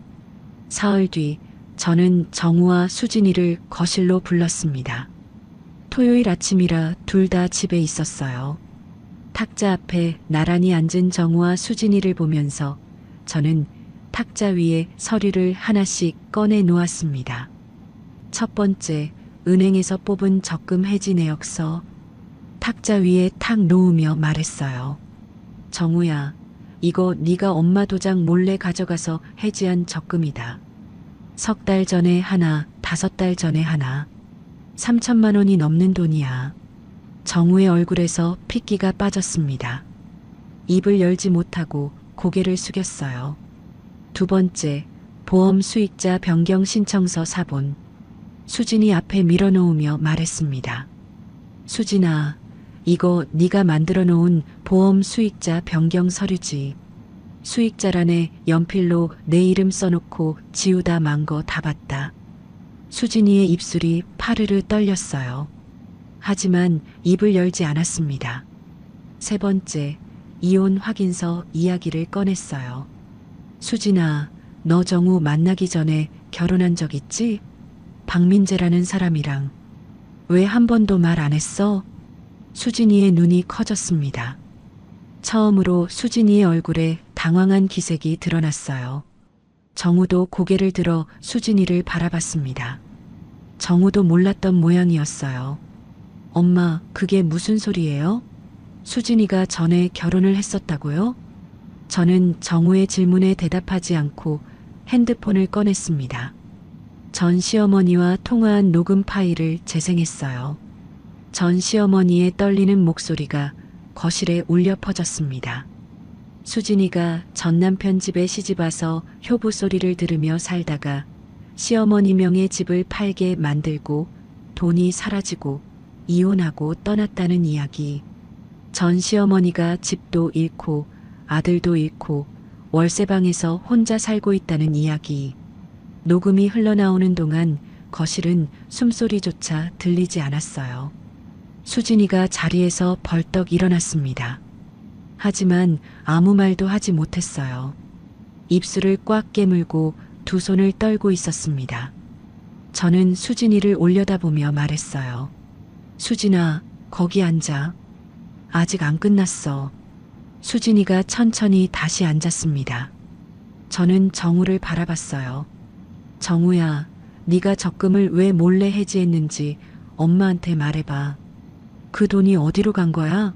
사흘 뒤 저는 정우와 수진이를 거실로 불렀습니다. 토요일 아침이라 둘 다 집에 있었어요. 탁자 앞에 나란히 앉은 정우와 수진이를 보면서 저는 탁자 위에 서류를 하나씩 꺼내 놓았습니다. 첫 번째, 은행에서 뽑은 적금 해지 내역서. 탁자 위에 탁 놓으며 말했어요. 정우야, 이거 네가 엄마 도장 몰래 가져가서 해지한 적금이다. 3달 전에 하나, 5달 전에 하나. 3천만 원이 넘는 돈이야. 정우의 얼굴에서 핏기가 빠졌습니다. 입을 열지 못하고 고개를 숙였어요. 두 번째, 보험 수익자 변경 신청서 사본. 수진이 앞에 밀어놓으며 말했습니다. 수진아, 이거 네가 만들어 놓은 보험 수익자 변경 서류지. 수익자란에 연필로 내 이름 써놓고 지우다 만 거 다 봤다. 수진이의 입술이 파르르 떨렸어요. 하지만 입을 열지 않았습니다. 세 번째, 이혼 확인서 이야기를 꺼냈어요. 수진아, 너 정우 만나기 전에 결혼한 적 있지? 박민재라는 사람이랑. 왜 한 번도 말 안 했어? 수진이의 눈이 커졌습니다. 처음으로 수진이의 얼굴에 당황한 기색이 드러났어요. 정우도 고개를 들어 수진이를 바라봤습니다. 정우도 몰랐던 모양이었어요. 엄마, 그게 무슨 소리예요? 수진이가 전에 결혼을 했었다고요? 저는 정우의 질문에 대답하지 않고 핸드폰을 꺼냈습니다. 전 시어머니와 통화한 녹음 파일을 재생했어요. 전 시어머니의 떨리는 목소리가 거실에 울려 퍼졌습니다. 수진이가 전 남편 집에 시집와서 효부 소리를 들으며 살다가 시어머니 명의 집을 팔게 만들고 돈이 사라지고 이혼하고 떠났다는 이야기. 전 시어머니가 집도 잃고 아들도 잃고 월세방에서 혼자 살고 있다는 이야기. 녹음이 흘러나오는 동안 거실은 숨소리조차 들리지 않았어요. 수진이가 자리에서 벌떡 일어났습니다. 하지만 아무 말도 하지 못했어요. 입술을 꽉 깨물고 두 손을 떨고 있었습니다. 저는 수진이를 올려다보며 말했어요. 수진아, 거기 앉아. 아직 안 끝났어. 수진이가 천천히 다시 앉았습니다. 저는 정우를 바라봤어요. 정우야, 네가 적금을 왜 몰래 해지했는지 엄마한테 말해봐. 그 돈이 어디로 간 거야?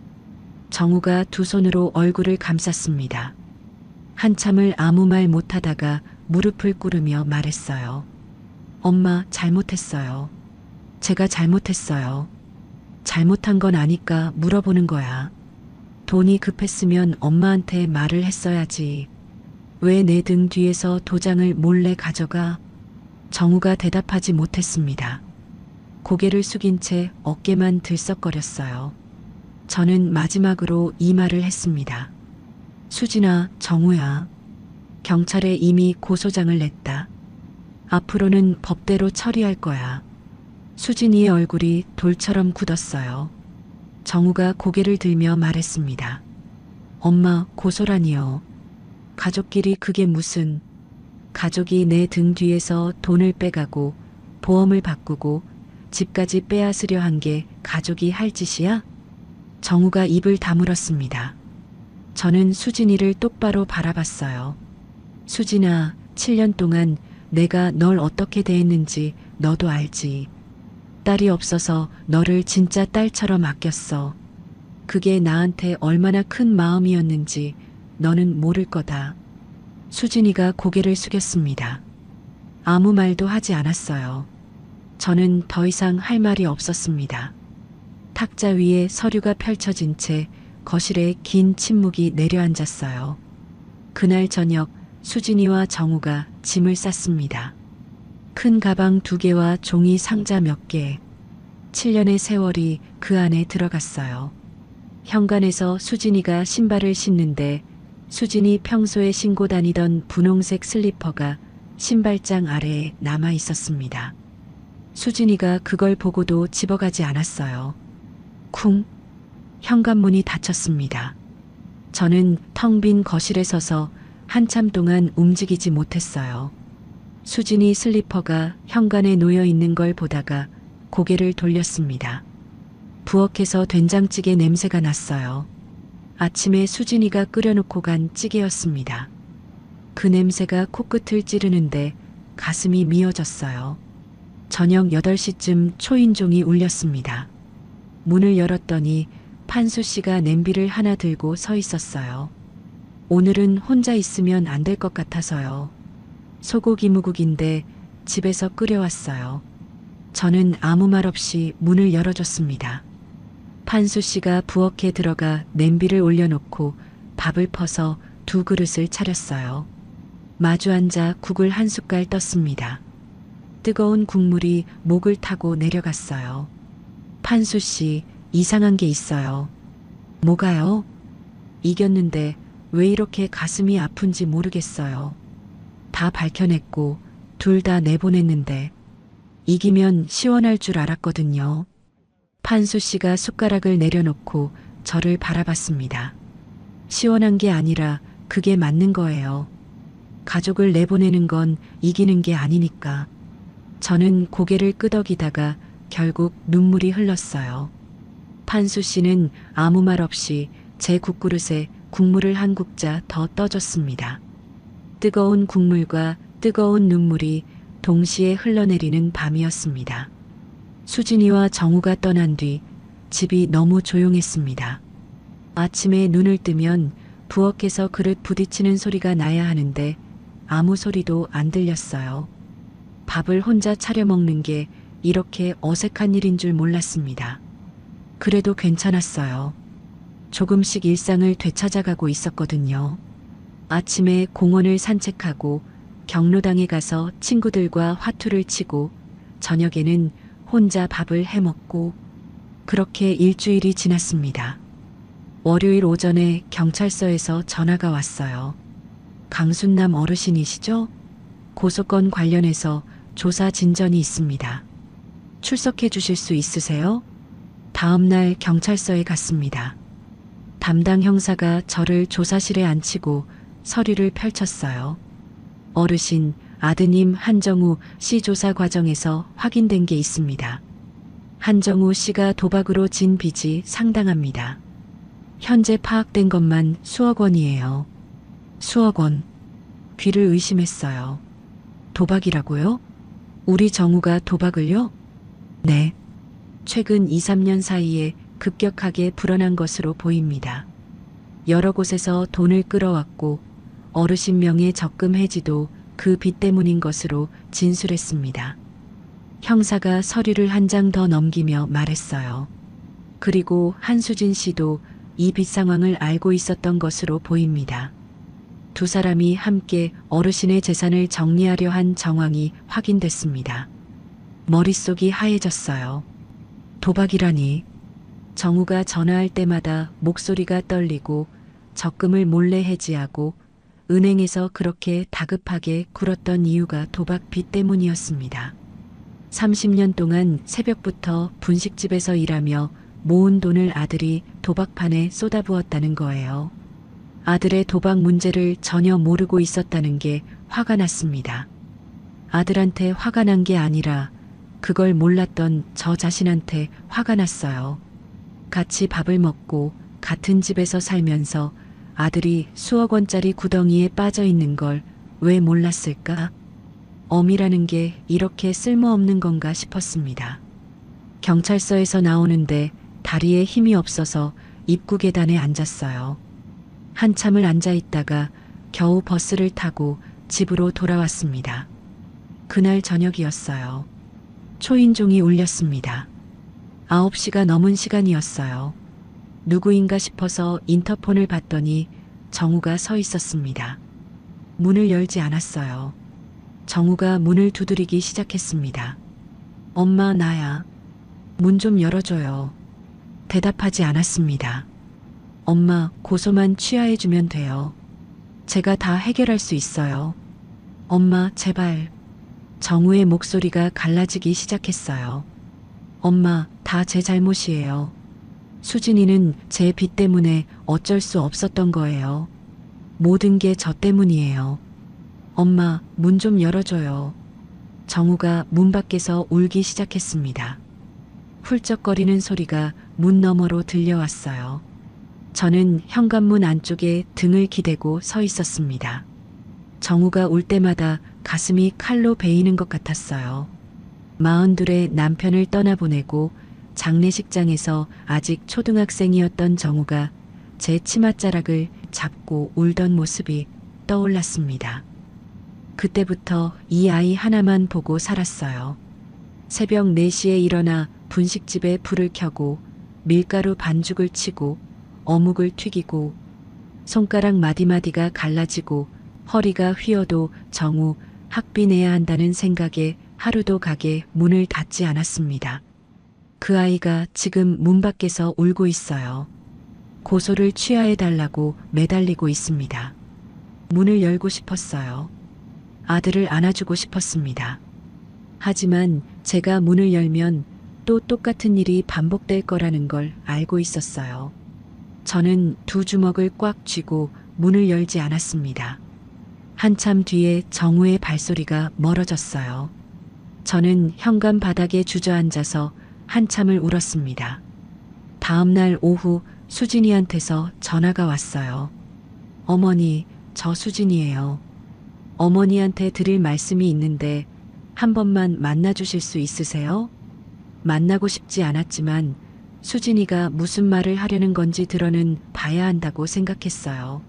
정우가 두 손으로 얼굴을 감쌌습니다. 한참을 아무 말 못하다가 무릎을 꿇으며 말했어요. 엄마, 잘못했어요. 제가 잘못했어요. 잘못한 건 아니까 물어보는 거야. 돈이 급했으면 엄마한테 말을 했어야지. 왜 내 등 뒤에서 도장을 몰래 가져가? 정우가 대답하지 못했습니다. 고개를 숙인 채 어깨만 들썩거렸어요. 저는 마지막으로 이 말을 했습니다. 수진아, 정우야. 경찰에 이미 고소장을 냈다. 앞으로는 법대로 처리할 거야. 수진이의 얼굴이 돌처럼 굳었어요. 정우가 고개를 들며 말했습니다. 엄마, 고소라니요. 가족끼리 그게 무슨. 가족이 내 등 뒤에서 돈을 빼가고 보험을 바꾸고 집까지 빼앗으려 한 게 가족이 할 짓이야? 정우가 입을 다물었습니다. 저는 수진이를 똑바로 바라봤어요. 수진아, 7년 동안 내가 널 어떻게 대했는지 너도 알지. 딸이 없어서 너를 진짜 딸처럼 아꼈어. 그게 나한테 얼마나 큰 마음이었는지 너는 모를 거다. 수진이가 고개를 숙였습니다. 아무 말도 하지 않았어요. 저는 더 이상 할 말이 없었습니다. 탁자 위에 서류가 펼쳐진 채 거실에 긴 침묵이 내려앉았어요. 그날 저녁 수진이와 정우가 짐을 쌌습니다. 큰 가방 2개와 종이 상자 몇 개. 7년의 세월이 그 안에 들어갔어요. 현관에서 수진이가 신발을 신는데 수진이 평소에 신고 다니던 분홍색 슬리퍼가 신발장 아래에 남아 있었습니다. 수진이가 그걸 보고도 집어가지 않았어요. 쿵! 현관문이 닫혔습니다. 저는 텅 빈 거실에 서서 한참 동안 움직이지 못했어요. 수진이 슬리퍼가 현관에 놓여 있는 걸 보다가 고개를 돌렸습니다. 부엌에서 된장찌개 냄새가 났어요. 아침에 수진이가 끓여놓고 간 찌개였습니다. 그 냄새가 코끝을 찌르는데 가슴이 미어졌어요. 저녁 8시쯤 초인종이 울렸습니다. 문을 열었더니 판수 씨가 냄비를 하나 들고 서 있었어요. 오늘은 혼자 있으면 안 될 것 같아서요. 소고기 무국인데 집에서 끓여왔어요. 저는 아무 말 없이 문을 열어줬습니다. 판수 씨가 부엌에 들어가 냄비를 올려놓고 밥을 퍼서 2그릇을 차렸어요. 마주 앉아 국을 한 숟갈 떴습니다. 뜨거운 국물이 목을 타고 내려갔어요. 판수 씨, 이상한 게 있어요. 뭐가요? 이겼는데 왜 이렇게 가슴이 아픈지 모르겠어요. 다 밝혀냈고 둘 다 내보냈는데 이기면 시원할 줄 알았거든요. 판수 씨가 숟가락을 내려놓고 저를 바라봤습니다. 시원한 게 아니라 그게 맞는 거예요. 가족을 내보내는 건 이기는 게 아니니까. 저는 고개를 끄덕이다가 결국 눈물이 흘렀어요. 판수 씨는 아무 말 없이 제 국그릇에 국물을 한 국자 더 떠줬습니다. 뜨거운 국물과 뜨거운 눈물이 동시에 흘러내리는 밤이었습니다. 수진이와 정우가 떠난 뒤 집이 너무 조용했습니다. 아침에 눈을 뜨면 부엌에서 그릇 부딪히는 소리가 나야 하는데 아무 소리도 안 들렸어요. 밥을 혼자 차려 먹는 게 이렇게 어색한 일인 줄 몰랐습니다. 그래도 괜찮았어요. 조금씩 일상을 되찾아가고 있었거든요. 아침에 공원을 산책하고 경로당에 가서 친구들과 화투를 치고 저녁에는 혼자 밥을 해먹고 그렇게 일주일이 지났습니다. 월요일 오전에 경찰서에서 전화가 왔어요. 강순남 어르신이시죠? 고소건 관련해서 조사 진전이 있습니다. 출석해 주실 수 있으세요? 다음 날 경찰서에 갔습니다. 담당 형사가 저를 조사실에 앉히고 서류를 펼쳤어요. 어르신, 아드님 한정우 씨 조사 과정에서 확인된 게 있습니다. 한정우 씨가 도박으로 진 빚이 상당합니다. 현재 파악된 것만 수억 원이에요. 수억 원. 귀를 의심했어요. 도박이라고요? 우리 정우가 도박을요? 네. 최근 2, 3년 사이에 급격하게 불어난 것으로 보입니다. 여러 곳에서 돈을 끌어왔고 어르신 명의 적금 해지도 그 빚 때문인 것으로 진술했습니다. 형사가 서류를 한 장 더 넘기며 말했어요. 그리고 한수진 씨도 이 빚 상황을 알고 있었던 것으로 보입니다. 두 사람이 함께 어르신의 재산을 정리하려 한 정황이 확인됐습니다. 머릿속이 하얘졌어요. 도박이라니. 정우가 전화할 때마다 목소리가 떨리고 적금을 몰래 해지하고 은행에서 그렇게 다급하게 굴었던 이유가 도박 빚 때문이었습니다. 30년 동안 새벽부터 분식집에서 일하며 모은 돈을 아들이 도박판에 쏟아부었다는 거예요. 아들의 도박 문제를 전혀 모르고 있었다는 게 화가 났습니다. 아들한테 화가 난 게 아니라 그걸 몰랐던 저 자신한테 화가 났어요. 같이 밥을 먹고 같은 집에서 살면서 아들이 수억 원짜리 구덩이에 빠져 있는 걸 왜 몰랐을까? 엄이라는 게 이렇게 쓸모없는 건가 싶었습니다. 경찰서에서 나오는데 다리에 힘이 없어서 입구 계단에 앉았어요. 한참을 앉아 있다가 겨우 버스를 타고 집으로 돌아왔습니다. 그날 저녁이었어요. 초인종이 울렸습니다. 9시가 넘은 시간이었어요. 누구인가 싶어서 인터폰을 봤더니 정우가 서 있었습니다. 문을 열지 않았어요. 정우가 문을 두드리기 시작했습니다. 엄마, 나야. 문 좀 열어줘요. 대답하지 않았습니다. 엄마, 고소만 취하해주면 돼요. 제가 다 해결할 수 있어요. 엄마, 제발. 정우의 목소리가 갈라지기 시작했어요. 엄마, 다 제 잘못이에요. 수진이는 제 빚 때문에 어쩔 수 없었던 거예요. 모든 게 저 때문이에요. 엄마, 문 좀 열어줘요. 정우가 문 밖에서 울기 시작했습니다. 훌쩍거리는 소리가 문 너머로 들려왔어요. 저는 현관문 안쪽에 등을 기대고 서 있었습니다. 정우가 울 때마다 가슴이 칼로 베이는 것 같았어요. 42의 남편을 떠나보내고 장례식장에서 아직 초등학생이었던 정우가 제 치맛자락을 잡고 울던 모습이 떠올랐습니다. 그때부터 이 아이 하나만 보고 살았어요. 새벽 4시에 일어나 분식집에 불을 켜고 밀가루 반죽을 치고 어묵을 튀기고 손가락 마디마디가 갈라지고 허리가 휘어도 정우 학비 내야 한다는 생각에 하루도 가게 문을 닫지 않았습니다. 그 아이가 지금 문 밖에서 울고 있어요. 고소를 취하해달라고 매달리고 있습니다. 문을 열고 싶었어요. 아들을 안아주고 싶었습니다. 하지만 제가 문을 열면 또 똑같은 일이 반복될 거라는 걸 알고 있었어요. 저는 두 주먹을 꽉 쥐고 문을 열지 않았습니다. 한참 뒤에 정우의 발소리가 멀어졌어요. 저는 현관 바닥에 주저앉아서 한참을 울었습니다. 다음 날 오후 수진이한테서 전화가 왔어요. 어머니, 저 수진이에요. 어머니한테 드릴 말씀이 있는데 한 번만 만나주실 수 있으세요? 만나고 싶지 않았지만 수진이가 무슨 말을 하려는 건지 들어는 봐야 한다고 생각했어요.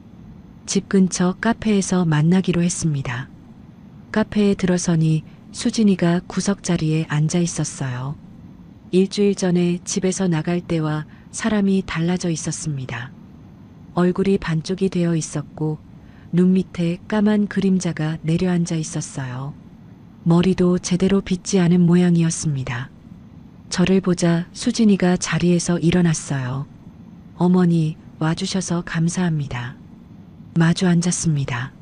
집 근처 카페에서 만나기로 했습니다. 카페에 들어서니 수진이가 구석자리에 앉아 있었어요. 일주일 전에 집에서 나갈 때와 사람이 달라져 있었습니다. 얼굴이 반쪽이 되어 있었고 눈 밑에 까만 그림자가 내려앉아 있었어요. 머리도 제대로 빗지 않은 모양이었습니다. 저를 보자 수진이가 자리에서 일어났어요. 어머니, 와주셔서 감사합니다. 마주 앉았습니다.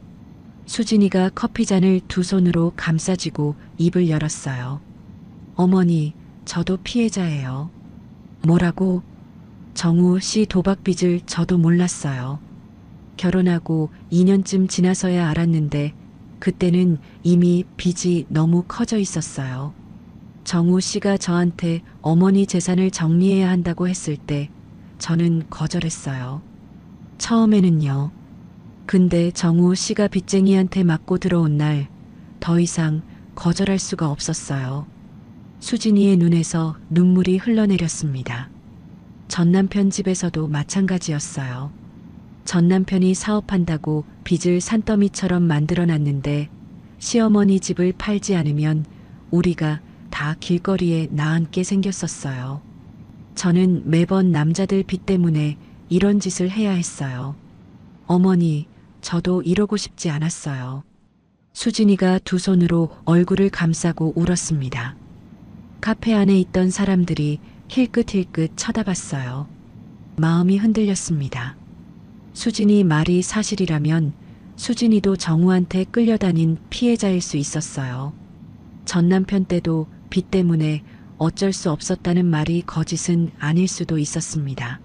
수진이가 커피잔을 두 손으로 감싸쥐고 입을 열었어요. 어머니, 저도 피해자예요. 뭐라고? 정우 씨 도박 빚을 저도 몰랐어요. 결혼하고 2년쯤 지나서야 알았는데 그때는 이미 빚이 너무 커져 있었어요. 정우 씨가 저한테 어머니 재산을 정리해야 한다고 했을 때 저는 거절했어요. 처음에는요. 근데 정우 씨가 빚쟁이한테 맞고 들어온 날 더 이상 거절할 수가 없었어요. 수진이의 눈에서 눈물이 흘러내렸습니다. 전 남편 집에서도 마찬가지였어요. 전 남편이 사업한다고 빚을 산더미처럼 만들어놨는데 시어머니 집을 팔지 않으면 우리가 다 길거리에 나앉게 생겼었어요. 저는 매번 남자들 빚 때문에 이런 짓을 해야 했어요. 어머니, 저도 이러고 싶지 않았어요. 수진이가 두 손으로 얼굴을 감싸고 울었습니다. 카페 안에 있던 사람들이 힐끗힐끗 쳐다봤어요. 마음이 흔들렸습니다. 수진이 말이 사실이라면 수진이도 정우한테 끌려다닌 피해자일 수 있었어요. 전 남편 때도 빚 때문에 어쩔 수 없었다는 말이 거짓은 아닐 수도 있었습니다.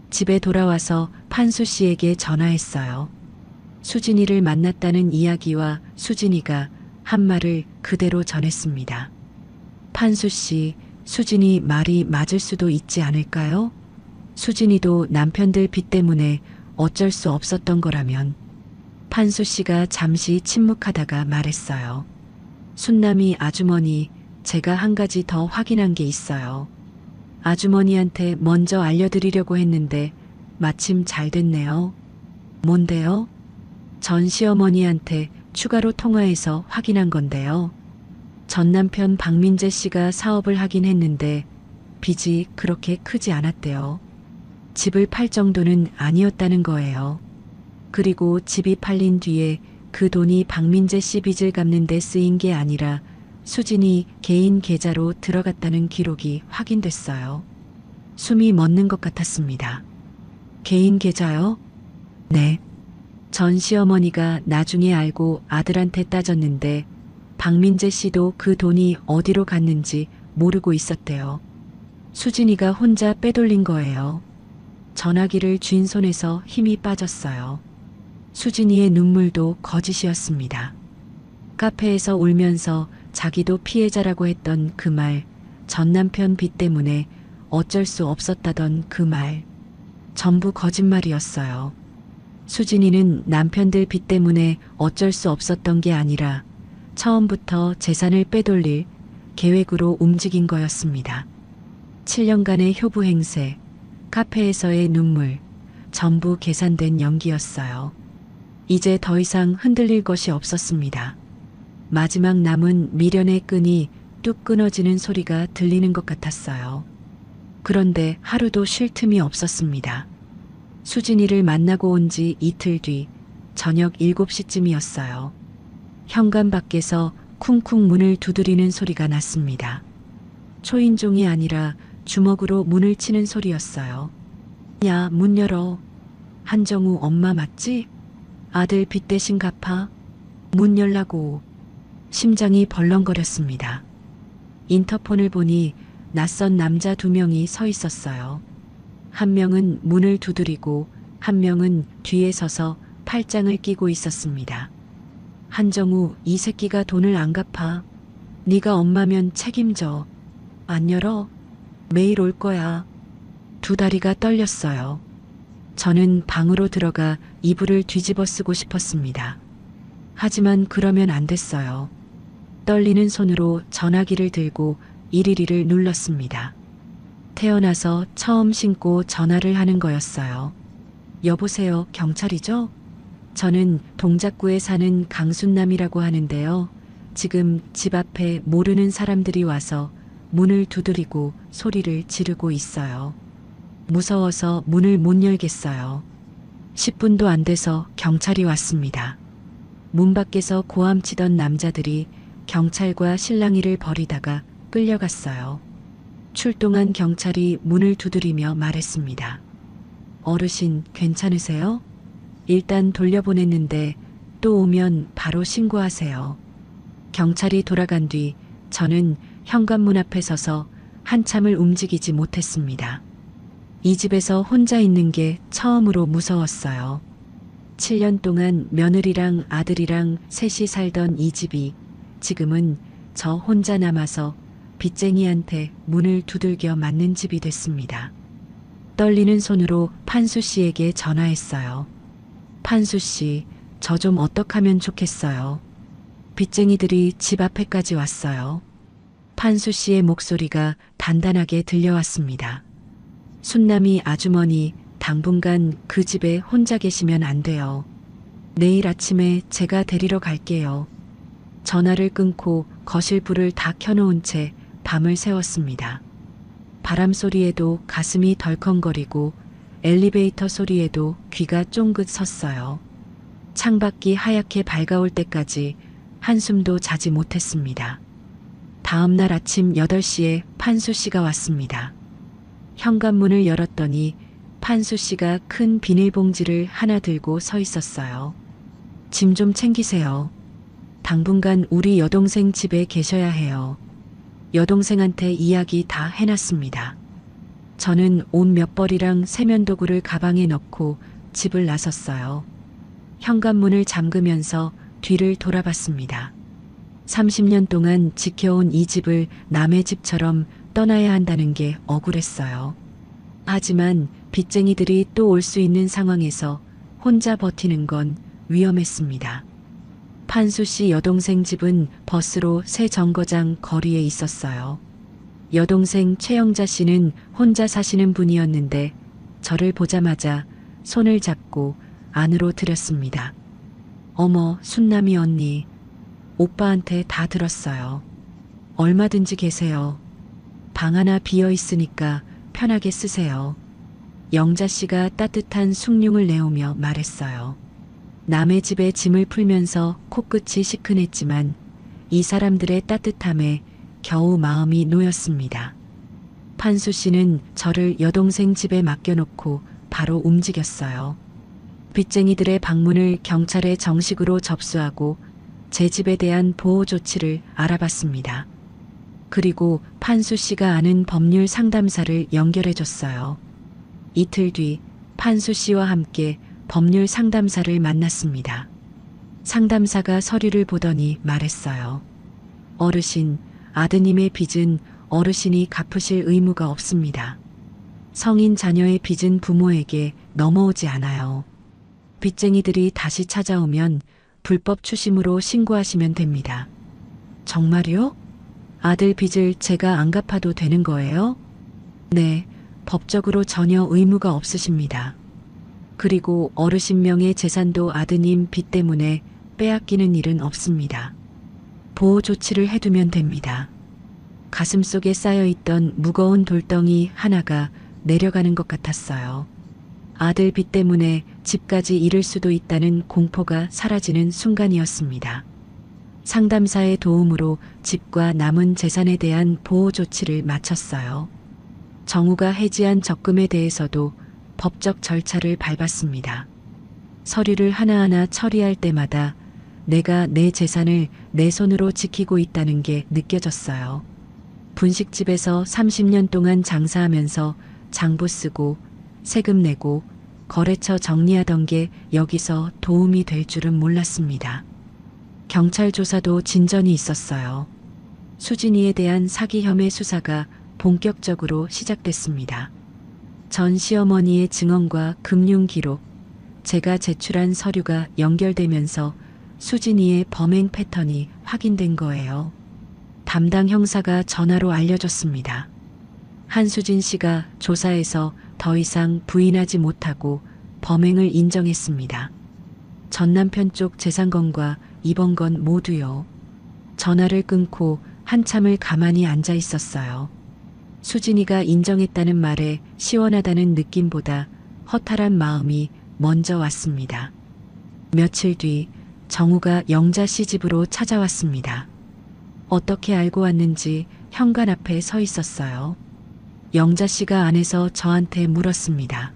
집에 돌아와서 판수 씨에게 전화했어요. 수진이를 만났다는 이야기와 수진이가 한 말을 그대로 전했습니다. 판수 씨, 수진이 말이 맞을 수도 있지 않을까요? 수진이도 남편들 빚 때문에 어쩔 수 없었던 거라면. 판수 씨가 잠시 침묵하다가 말했어요. 순남이 아주머니, 제가 한 가지 더 확인한 게 있어요. 아주머니한테 먼저 알려드리려고 했는데 마침 잘 됐네요. 뭔데요? 전 시어머니한테 추가로 통화해서 확인한 건데요. 전 남편 박민재 씨가 사업을 하긴 했는데 빚이 그렇게 크지 않았대요. 집을 팔 정도는 아니었다는 거예요. 그리고 집이 팔린 뒤에 그 돈이 박민재 씨 빚을 갚는 데 쓰인 게 아니라 수진이 개인 계좌로 들어갔다는 기록이 확인됐어요. 숨이 멎는 것 같았습니다. 개인 계좌요? 네. 전 시어머니가 나중에 알고 아들한테 따졌는데 박민재 씨도 그 돈이 어디로 갔는지 모르고 있었대요. 수진이가 혼자 빼돌린 거예요. 전화기를 쥔 손에서 힘이 빠졌어요. 수진이의 눈물도 거짓이었습니다. 카페에서 울면서 자기도 피해자라고 했던 그 말, 전 남편 빚 때문에 어쩔 수 없었다던 그 말, 전부 거짓말이었어요. 수진이는 남편들 빚 때문에 어쩔 수 없었던 게 아니라 처음부터 재산을 빼돌릴 계획으로 움직인 거였습니다. 7년간의 효부 행세, 카페에서의 눈물, 전부 계산된 연기였어요. 이제 더 이상 흔들릴 것이 없었습니다. 마지막 남은 미련의 끈이 뚝 끊어지는 소리가 들리는 것 같았어요. 그런데 하루도 쉴 틈이 없었습니다. 수진이를 만나고 온 지 이틀 뒤 저녁 7시쯤이었어요. 현관 밖에서 쿵쿵 문을 두드리는 소리가 났습니다. 초인종이 아니라 주먹으로 문을 치는 소리였어요. 야, 문 열어. 한정우 엄마 맞지? 아들 빚 대신 갚아. 문 열라고. 심장이 벌렁거렸습니다. 인터폰을 보니 낯선 남자 2명이 서 있었어요. 한 명은 문을 두드리고 한 명은 뒤에 서서 팔짱을 끼고 있었습니다. 한정우, 이 새끼가 돈을 안 갚아. 네가 엄마면 책임져. 안 열어? 매일 올 거야. 두 다리가 떨렸어요. 저는 방으로 들어가 이불을 뒤집어 쓰고 싶었습니다. 하지만 그러면 안 됐어요. 떨리는 손으로 전화기를 들고 112를 눌렀습니다. 태어나서 처음 신고 전화를 하는 거였어요. 여보세요, 경찰이죠? 저는 동작구에 사는 강순남이라고 하는데요. 지금 집 앞에 모르는 사람들이 와서 문을 두드리고 소리를 지르고 있어요. 무서워서 문을 못 열겠어요. 10분도 안 돼서 경찰이 왔습니다. 문 밖에서 고함치던 남자들이 경찰과 실랑이를 벌이다가 끌려갔어요. 출동한 경찰이 문을 두드리며 말했습니다. 어르신, 괜찮으세요? 일단 돌려보냈는데 또 오면 바로 신고하세요. 경찰이 돌아간 뒤 저는 현관문 앞에 서서 한참을 움직이지 못했습니다. 이 집에서 혼자 있는 게 처음으로 무서웠어요. 7년 동안 며느리랑 아들이랑 셋이 살던 이 집이 지금은 저 혼자 남아서 빚쟁이한테 문을 두들겨 맞는 집이 됐습니다. 떨리는 손으로 판수 씨에게 전화했어요. 판수 씨, 저 좀 어떡하면 좋겠어요. 빚쟁이들이 집 앞에까지 왔어요. 판수 씨의 목소리가 단단하게 들려왔습니다. 순남이 아주머니, 당분간 그 집에 혼자 계시면 안 돼요. 내일 아침에 제가 데리러 갈게요. 전화를 끊고 거실 불을 다 켜놓은 채 밤을 새웠습니다. 바람 소리에도 가슴이 덜컹거리고 엘리베이터 소리에도 귀가 쫑긋 섰어요. 창밖이 하얗게 밝아올 때까지 한숨도 자지 못했습니다. 다음 날 아침 8시에 판수 씨가 왔습니다. 현관문을 열었더니 판수 씨가 큰 비닐봉지를 하나 들고 서 있었어요. 짐 좀 챙기세요. 당분간 우리 여동생 집에 계셔야 해요. 여동생한테 이야기 다 해놨습니다. 저는 옷 몇 벌이랑 세면도구를 가방에 넣고 집을 나섰어요. 현관문을 잠그면서 뒤를 돌아봤습니다. 30년 동안 지켜온 이 집을 남의 집처럼 떠나야 한다는 게 억울했어요. 하지만 빚쟁이들이 또 올 수 있는 상황에서 혼자 버티는 건 위험했습니다. 판수 씨 여동생 집은 버스로 새 정거장 거리에 있었어요. 여동생 최영자 씨는 혼자 사시는 분이었는데 저를 보자마자 손을 잡고 안으로 들였습니다. 어머, 순남이 언니. 오빠한테 다 들었어요. 얼마든지 계세요. 방 하나 비어 있으니까 편하게 쓰세요. 영자 씨가 따뜻한 숭늉을 내오며 말했어요. 남의 집에 짐을 풀면서 코끝이 시큰했지만 이 사람들의 따뜻함에 겨우 마음이 놓였습니다. 판수 씨는 저를 여동생 집에 맡겨놓고 바로 움직였어요. 빚쟁이들의 방문을 경찰에 정식으로 접수하고 제 집에 대한 보호 조치를 알아봤습니다. 그리고 판수 씨가 아는 법률 상담사를 연결해 줬어요. 이틀 뒤 판수 씨와 함께 법률 상담사를 만났습니다. 상담사가 서류를 보더니 말했어요. 어르신, 아드님의 빚은 어르신이 갚으실 의무가 없습니다. 성인 자녀의 빚은 부모에게 넘어오지 않아요. 빚쟁이들이 다시 찾아오면 불법 추심으로 신고하시면 됩니다. 정말요? 아들 빚을 제가 안 갚아도 되는 거예요? 네, 법적으로 전혀 의무가 없으십니다. 그리고 어르신 명의 재산도 아드님 빚 때문에 빼앗기는 일은 없습니다. 보호 조치를 해두면 됩니다. 가슴속에 쌓여있던 무거운 돌덩이 하나가 내려가는 것 같았어요. 아들 빚 때문에 집까지 잃을 수도 있다는 공포가 사라지는 순간이었습니다. 상담사의 도움으로 집과 남은 재산에 대한 보호 조치를 마쳤어요. 정우가 해지한 적금에 대해서도 법적 절차를 밟았습니다. 서류를 하나하나 처리할 때마다 내가 내 재산을 내 손으로 지키고 있다는 게 느껴졌어요. 분식집에서 30년 동안 장사하면서 장부 쓰고 세금 내고 거래처 정리하던 게 여기서 도움이 될 줄은 몰랐습니다. 경찰 조사도 진전이 있었어요. 수진이에 대한 사기 혐의 수사가 본격적으로 시작됐습니다. 전 시어머니의 증언과 금융 기록, 제가 제출한 서류가 연결되면서 수진이의 범행 패턴이 확인된 거예요. 담당 형사가 전화로 알려줬습니다. 한수진 씨가 조사에서 더 이상 부인하지 못하고 범행을 인정했습니다. 전 남편 쪽 재산건과 이번 건 모두요. 전화를 끊고 한참을 가만히 앉아 있었어요. 수진이가 인정했다는 말에 시원하다는 느낌보다 허탈한 마음이 먼저 왔습니다. 며칠 뒤 정우가 영자 씨 집으로 찾아왔습니다. 어떻게 알고 왔는지 현관 앞에 서 있었어요. 영자 씨가 안에서 저한테 물었습니다.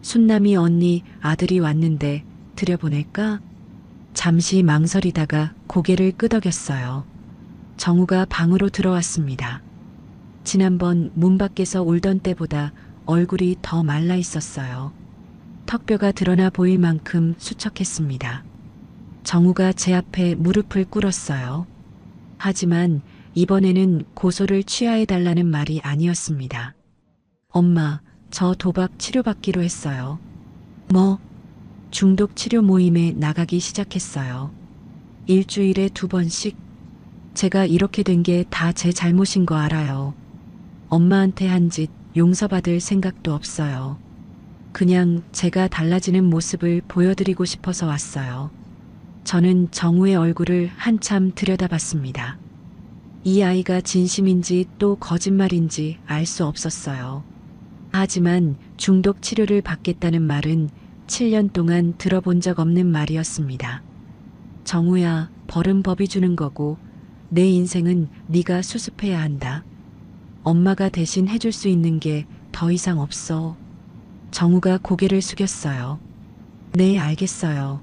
순남이 언니 아들이 왔는데 들여보낼까? 잠시 망설이다가 고개를 끄덕였어요. 정우가 방으로 들어왔습니다. 지난번 문 밖에서 울던 때보다 얼굴이 더 말라 있었어요. 턱뼈가 드러나 보일 만큼 수척했습니다. 정우가 제 앞에 무릎을 꿇었어요. 하지만 이번에는 고소를 취하해달라는 말이 아니었습니다. 엄마, 저 도박 치료받기로 했어요. 뭐? 중독 치료 모임에 나가기 시작했어요. 일주일에 2번씩. 제가 이렇게 된 게 다 제 잘못인 거 알아요. 엄마한테 한 짓 용서받을 생각도 없어요. 그냥 제가 달라지는 모습을 보여드리고 싶어서 왔어요. 저는 정우의 얼굴을 한참 들여다봤습니다. 이 아이가 진심인지 또 거짓말인지 알 수 없었어요. 하지만 중독 치료를 받겠다는 말은 7년 동안 들어본 적 없는 말이었습니다. 정우야, 벌은 법이 주는 거고 내 인생은 네가 수습해야 한다. 엄마가 대신 해줄 수 있는 게 더 이상 없어. 정우가 고개를 숙였어요. 네, 알겠어요.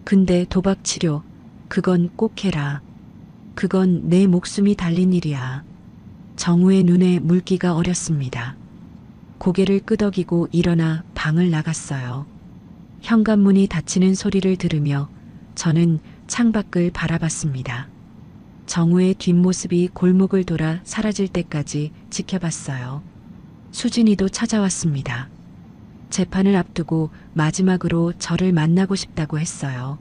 근데 도박 치료, 그건 꼭 해라. 그건 내 목숨이 달린 일이야. 정우의 눈에 물기가 어렸습니다. 고개를 끄덕이고 일어나 방을 나갔어요. 현관문이 닫히는 소리를 들으며 저는 창밖을 바라봤습니다. 정우의 뒷모습이 골목을 돌아 사라질 때까지 지켜봤어요. 수진이도 찾아왔습니다. 재판을 앞두고 마지막으로 저를 만나고 싶다고 했어요.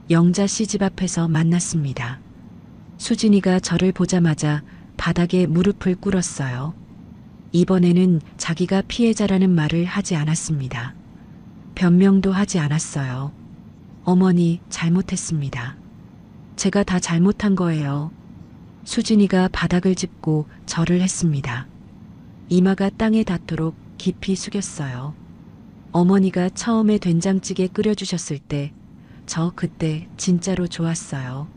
영자 씨 집 앞에서 만났습니다. 수진이가 저를 보자마자 바닥에 무릎을 꿇었어요. 이번에는 자기가 피해자라는 말을 하지 않았습니다. 변명도 하지 않았어요. 어머니, 잘못했습니다. 제가 다 잘못한 거예요. 수진이가 바닥을 짚고 절을 했습니다. 이마가 땅에 닿도록 깊이 숙였어요. 어머니가 처음에 된장찌개 끓여주셨을 때, 저 그때 진짜로 좋았어요.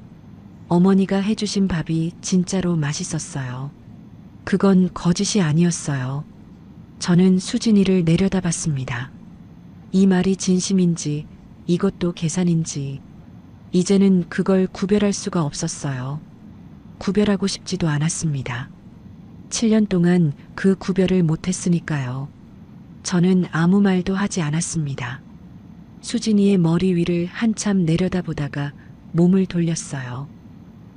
어머니가 해주신 밥이 진짜로 맛있었어요. 그건 거짓이 아니었어요. 저는 수진이를 내려다봤습니다. 이 말이 진심인지, 이것도 계산인지, 이제는 그걸 구별할 수가 없었어요. 구별하고 싶지도 않았습니다. 7년 동안 그 구별을 못했으니까요. 저는 아무 말도 하지 않았습니다. 수진이의 머리 위를 한참 내려다보다가 몸을 돌렸어요.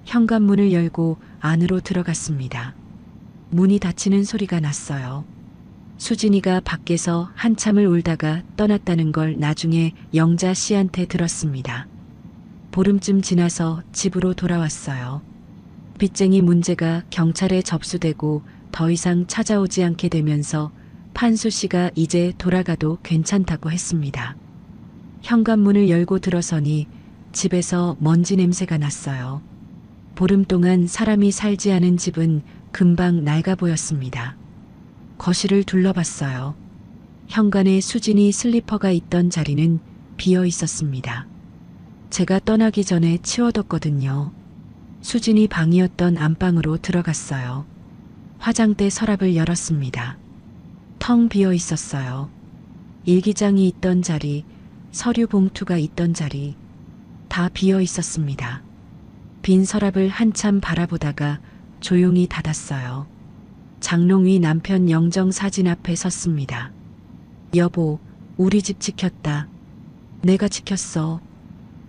현관문을 열고 안으로 들어갔습니다. 문이 닫히는 소리가 났어요. 수진이가 밖에서 한참을 울다가 떠났다는 걸 나중에 영자 씨한테 들었습니다. 보름쯤 지나서 집으로 돌아왔어요. 빚쟁이 문제가 경찰에 접수되고 더 이상 찾아오지 않게 되면서 판수 씨가 이제 돌아가도 괜찮다고 했습니다. 현관문을 열고 들어서니 집에서 먼지 냄새가 났어요. 보름 동안 사람이 살지 않은 집은 금방 낡아 보였습니다. 거실을 둘러봤어요. 현관에 수진이 슬리퍼가 있던 자리는 비어 있었습니다. 제가 떠나기 전에 치워뒀거든요. 수진이 방이었던 안방으로 들어갔어요. 화장대 서랍을 열었습니다. 텅 비어 있었어요. 일기장이 있던 자리, 서류 봉투가 있던 자리, 다 비어 있었습니다. 빈 서랍을 한참 바라보다가 조용히 닫았어요. 장롱 위 남편 영정 사진 앞에 섰습니다. 여보, 우리 집 지켰다. 내가 지켰어.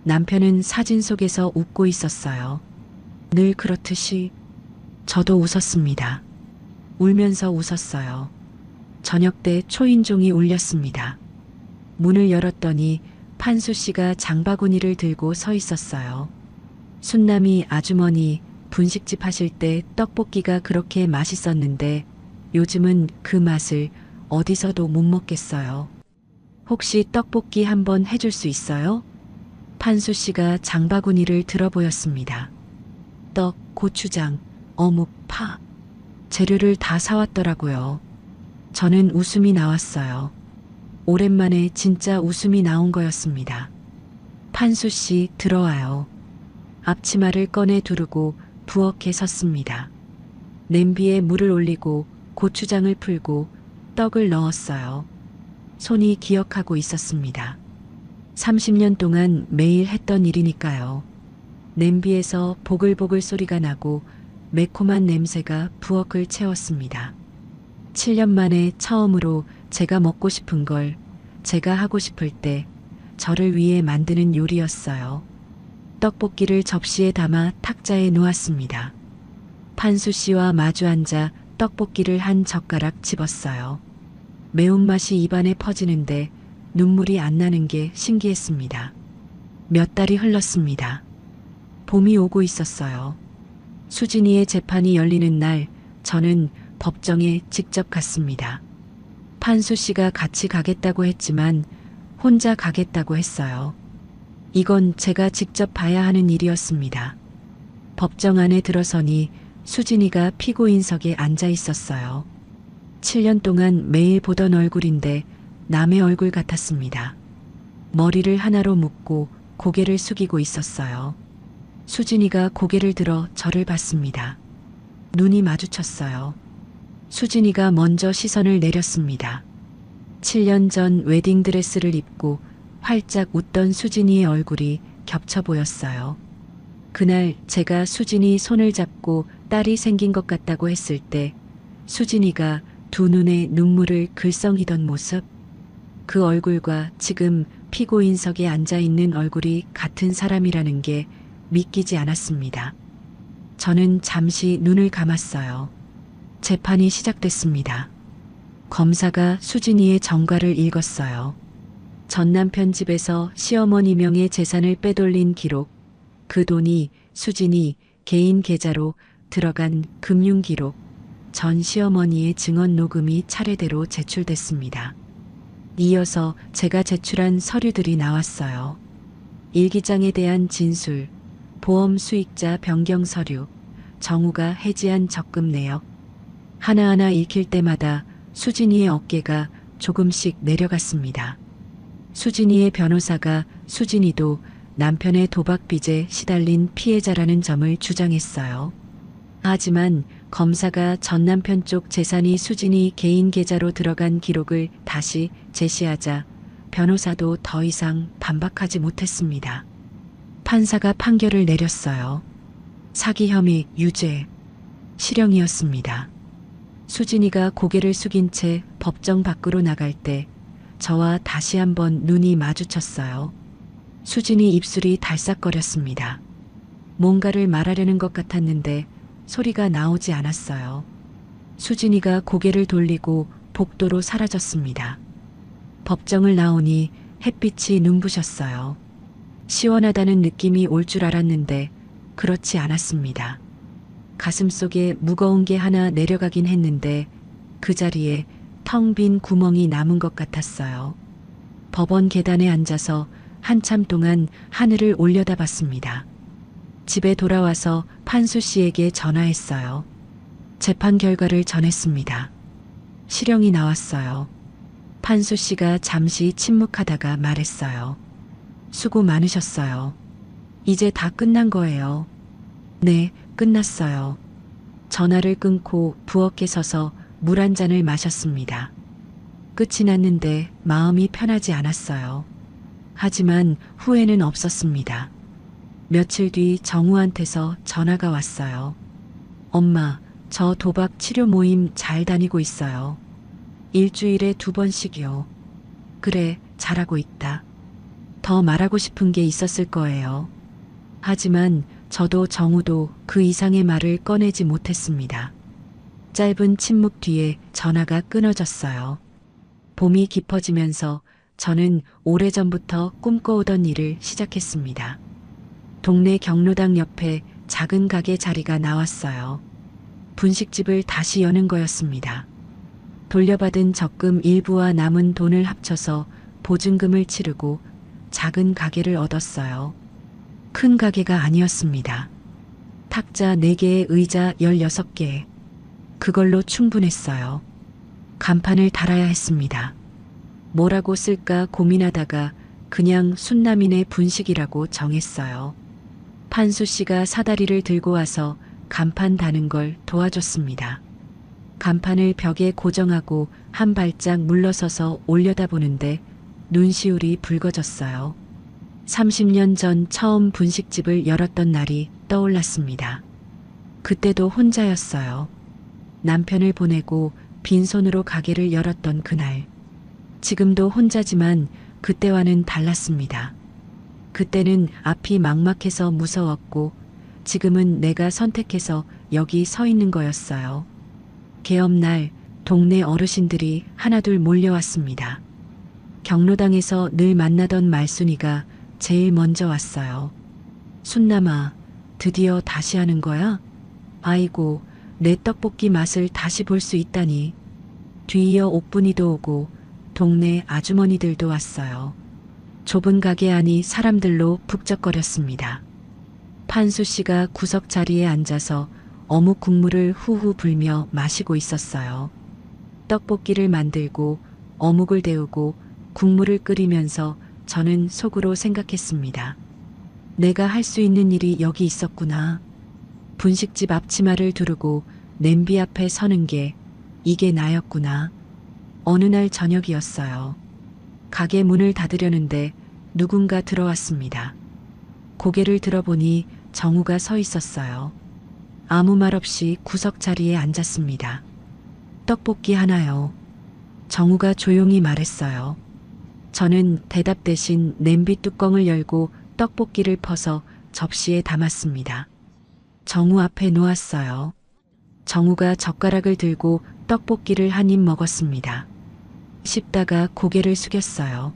남편은 사진 속에서 웃고 있었어요. 늘 그렇듯이 저도 웃었습니다. 울면서 웃었어요. 저녁 때 초인종이 울렸습니다. 문을 열었더니 판수 씨가 장바구니를 들고 서 있었어요. 순남이 아주머니 분식집 하실 때 떡볶이가 그렇게 맛있었는데 요즘은 그 맛을 어디서도 못 먹겠어요. 혹시 떡볶이 한번 해줄 수 있어요? 판수 씨가 장바구니를 들어 보였습니다. 떡, 고추장, 어묵, 파. 재료를 다 사왔더라고요. 저는 웃음이 나왔어요. 오랜만에 진짜 웃음이 나온 거였습니다. 판수 씨 들어와요. 앞치마를 꺼내 두르고 부엌에 섰습니다. 냄비에 물을 올리고 고추장을 풀고 떡을 넣었어요. 손이 기억하고 있었습니다. 30년 동안 매일 했던 일이니까요. 냄비에서 보글보글 소리가 나고 매콤한 냄새가 부엌을 채웠습니다. 7년 만에 처음으로 제가 먹고 싶은 걸 제가 하고 싶을 때 저를 위해 만드는 요리였어요. 떡볶이를 접시에 담아 탁자에 놓았습니다. 판수 씨와 마주 앉아 떡볶이를 한 젓가락 집었어요. 매운맛이 입안에 퍼지는데 눈물이 안 나는 게 신기했습니다. 몇 달이 흘렀습니다. 봄이 오고 있었어요. 수진이의 재판이 열리는 날 저는 법정에 직접 갔습니다. 판수 씨가 같이 가겠다고 했지만 혼자 가겠다고 했어요. 이건 제가 직접 봐야 하는 일이었습니다. 법정 안에 들어서니 수진이가 피고인석에 앉아 있었어요. 7년 동안 매일 보던 얼굴인데 남의 얼굴 같았습니다. 머리를 하나로 묶고 고개를 숙이고 있었어요. 수진이가 고개를 들어 저를 봤습니다. 눈이 마주쳤어요. 수진이가 먼저 시선을 내렸습니다. 7년 전 웨딩드레스를 입고 활짝 웃던 수진이의 얼굴이 겹쳐 보였어요. 그날 제가 수진이 손을 잡고 딸이 생긴 것 같다고 했을 때 수진이가 두 눈에 눈물을 글썽이던 모습, 그 얼굴과 지금 피고인석에 앉아 있는 얼굴이 같은 사람이라는 게 믿기지 않았습니다. 저는 잠시 눈을 감았어요. 재판이 시작됐습니다. 검사가 수진이의 정가를 읽었어요. 전 남편 집에서 시어머니 명의 재산을 빼돌린 기록, 그 돈이 수진이 개인 계좌로 들어간 금융 기록, 전 시어머니의 증언 녹음이 차례대로 제출됐습니다. 이어서 제가 제출한 서류들이 나왔어요. 일기장에 대한 진술, 보험 수익자 변경 서류, 정우가 해지한 적금 내역. 하나하나 읽힐 때마다 수진이의 어깨가 조금씩 내려갔습니다. 수진이의 변호사가 수진이도 남편의 도박 빚에 시달린 피해자라는 점을 주장했어요. 하지만 검사가 전 남편 쪽 재산이 수진이 개인 계좌로 들어간 기록을 다시 제시하자 변호사도 더 이상 반박하지 못했습니다. 판사가 판결을 내렸어요. 사기 혐의 유죄. 실형이었습니다. 수진이가 고개를 숙인 채 법정 밖으로 나갈 때 저와 다시 한번 눈이 마주쳤어요. 수진이 입술이 달싹거렸습니다. 뭔가를 말하려는 것 같았는데 소리가 나오지 않았어요. 수진이가 고개를 돌리고 복도로 사라졌습니다. 법정을 나오니 햇빛이 눈부셨어요. 시원하다는 느낌이 올 줄 알았는데 그렇지 않았습니다. 가슴속에 무거운 게 하나 내려가긴 했는데 그 자리에 텅 빈 구멍이 남은 것 같았어요. 법원 계단에 앉아서 한참 동안 하늘을 올려다봤습니다. 집에 돌아와서 판수 씨에게 전화했어요. 재판 결과를 전했습니다. 실형이 나왔어요. 판수 씨가 잠시 침묵하다가 말했어요. 수고 많으셨어요. 이제 다 끝난 거예요. 네, 끝났어요. 전화를 끊고 부엌에 서서 물 한 잔을 마셨습니다. 끝이 났는데 마음이 편하지 않았어요. 하지만 후회는 없었습니다. 며칠 뒤 정우한테서 전화가 왔어요. 엄마, 저 도박 치료 모임 잘 다니고 있어요. 일주일에 2번씩이요. 그래, 잘하고 있다. 더 말하고 싶은 게 있었을 거예요. 하지만 저도 정우도 그 이상의 말을 꺼내지 못했습니다. 짧은 침묵 뒤에 전화가 끊어졌어요. 봄이 깊어지면서 저는 오래전부터 꿈꿔오던 일을 시작했습니다. 동네 경로당 옆에 작은 가게 자리가 나왔어요. 분식집을 다시 여는 거였습니다. 돌려받은 적금 일부와 남은 돈을 합쳐서 보증금을 치르고 작은 가게를 얻었어요. 큰 가게가 아니었습니다. 탁자 4개에 의자 16개. 그걸로 충분했어요. 간판을 달아야 했습니다. 뭐라고 쓸까 고민하다가 그냥 순남인의 분식이라고 정했어요. 판수 씨가 사다리를 들고 와서 간판 다는 걸 도와줬습니다. 간판을 벽에 고정하고 한 발짝 물러서서 올려다보는데 눈시울이 붉어졌어요. 30년 전 처음 분식집을 열었던 날이 떠올랐습니다. 그때도 혼자였어요. 남편을 보내고 빈손으로 가게를 열었던 그날. 지금도 혼자지만 그때와는 달랐습니다. 그때는 앞이 막막해서 무서웠고 지금은 내가 선택해서 여기 서 있는 거였어요. 개업날 동네 어르신들이 하나둘 몰려왔습니다. 경로당에서 늘 만나던 말순이가 제일 먼저 왔어요. 순남아, 드디어 다시 하는 거야? 아이고, 내 떡볶이 맛을 다시 볼 수 있다니. 뒤이어 옥분이도 오고 동네 아주머니들도 왔어요. 좁은 가게 안이 사람들로 북적거렸습니다. 판수 씨가 구석 자리에 앉아서 어묵 국물을 후후 불며 마시고 있었어요. 떡볶이를 만들고 어묵을 데우고 국물을 끓이면서 저는 속으로 생각했습니다. 내가 할 수 있는 일이 여기 있었구나. 분식집 앞치마를 두르고 냄비 앞에 서는 게 이게 나였구나. 어느 날 저녁이었어요. 가게 문을 닫으려는데 누군가 들어왔습니다. 고개를 들어보니 정우가 서 있었어요. 아무 말 없이 구석 자리에 앉았습니다. 떡볶이 하나요. 정우가 조용히 말했어요. 저는 대답 대신 냄비 뚜껑을 열고 떡볶이를 퍼서 접시에 담았습니다. 정우 앞에 놓았어요. 정우가 젓가락을 들고 떡볶이를 한 입 먹었습니다. 씹다가 고개를 숙였어요.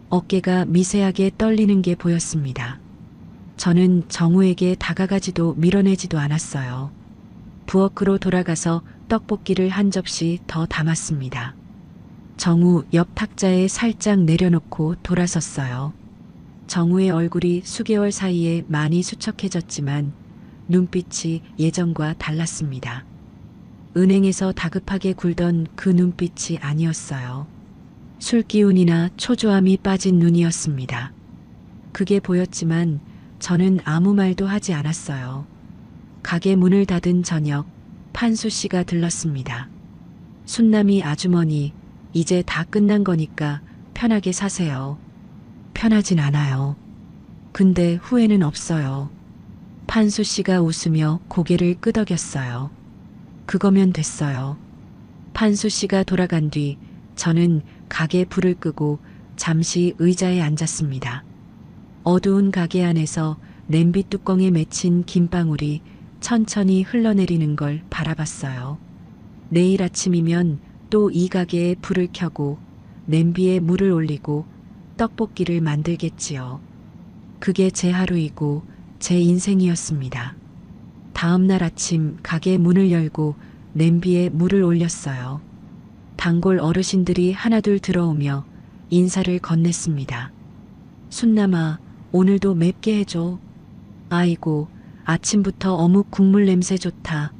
어깨가 미세하게 떨리는 게 보였습니다. 저는 정우에게 다가가지도 밀어내지도 않았어요. 부엌으로 돌아가서 떡볶이를 한 접시 더 담았습니다. 정우 옆 탁자에 살짝 내려놓고 돌아섰어요. 정우의 얼굴이 수개월 사이에 많이 수척해졌지만 눈빛이 예전과 달랐습니다. 은행에서 다급하게 굴던 그 눈빛이 아니었어요. 술기운이나 초조함이 빠진 눈이었습니다. 그게 보였지만 저는 아무 말도 하지 않았어요. 가게 문을 닫은 저녁, 판수 씨가 들렀습니다. 순남이 아주머니, 이제 다 끝난 거니까 편하게 사세요. 편하진 않아요. 근데 후회는 없어요. 판수 씨가 웃으며 고개를 끄덕였어요. 그거면 됐어요. 판수 씨가 돌아간 뒤 저는 가게 불을 끄고 잠시 의자에 앉았습니다. 어두운 가게 안에서 냄비 뚜껑에 맺힌 김방울이 천천히 흘러내리는 걸 바라봤어요. 내일 아침이면 또 이 가게에 불을 켜고 냄비에 물을 올리고 떡볶이를 만들겠지요. 그게 제 하루이고 제 인생이었습니다. 다음 날 아침 가게 문을 열고 냄비에 물을 올렸어요. 단골 어르신들이 하나둘 들어오며 인사를 건넸습니다. 순남아, 오늘도 맵게 해줘. 아이고, 아침부터 어묵 국물 냄새 좋다.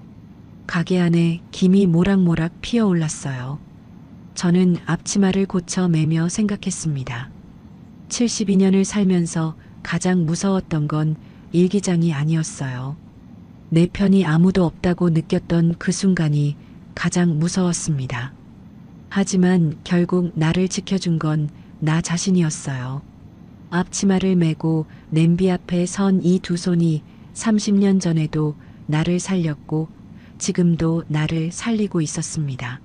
가게 안에 김이 모락모락 피어올랐어요. 저는 앞치마를 고쳐 매며 생각했습니다. 72년을 살면서 가장 무서웠던 건 일기장이 아니었어요. 내 편이 아무도 없다고 느꼈던 그 순간이 가장 무서웠습니다. 하지만 결국 나를 지켜준 건 나 자신이었어요. 앞치마를 메고 냄비 앞에 선 이 두 손이 30년 전에도 나를 살렸고 지금도 나를 살리고 있었습니다.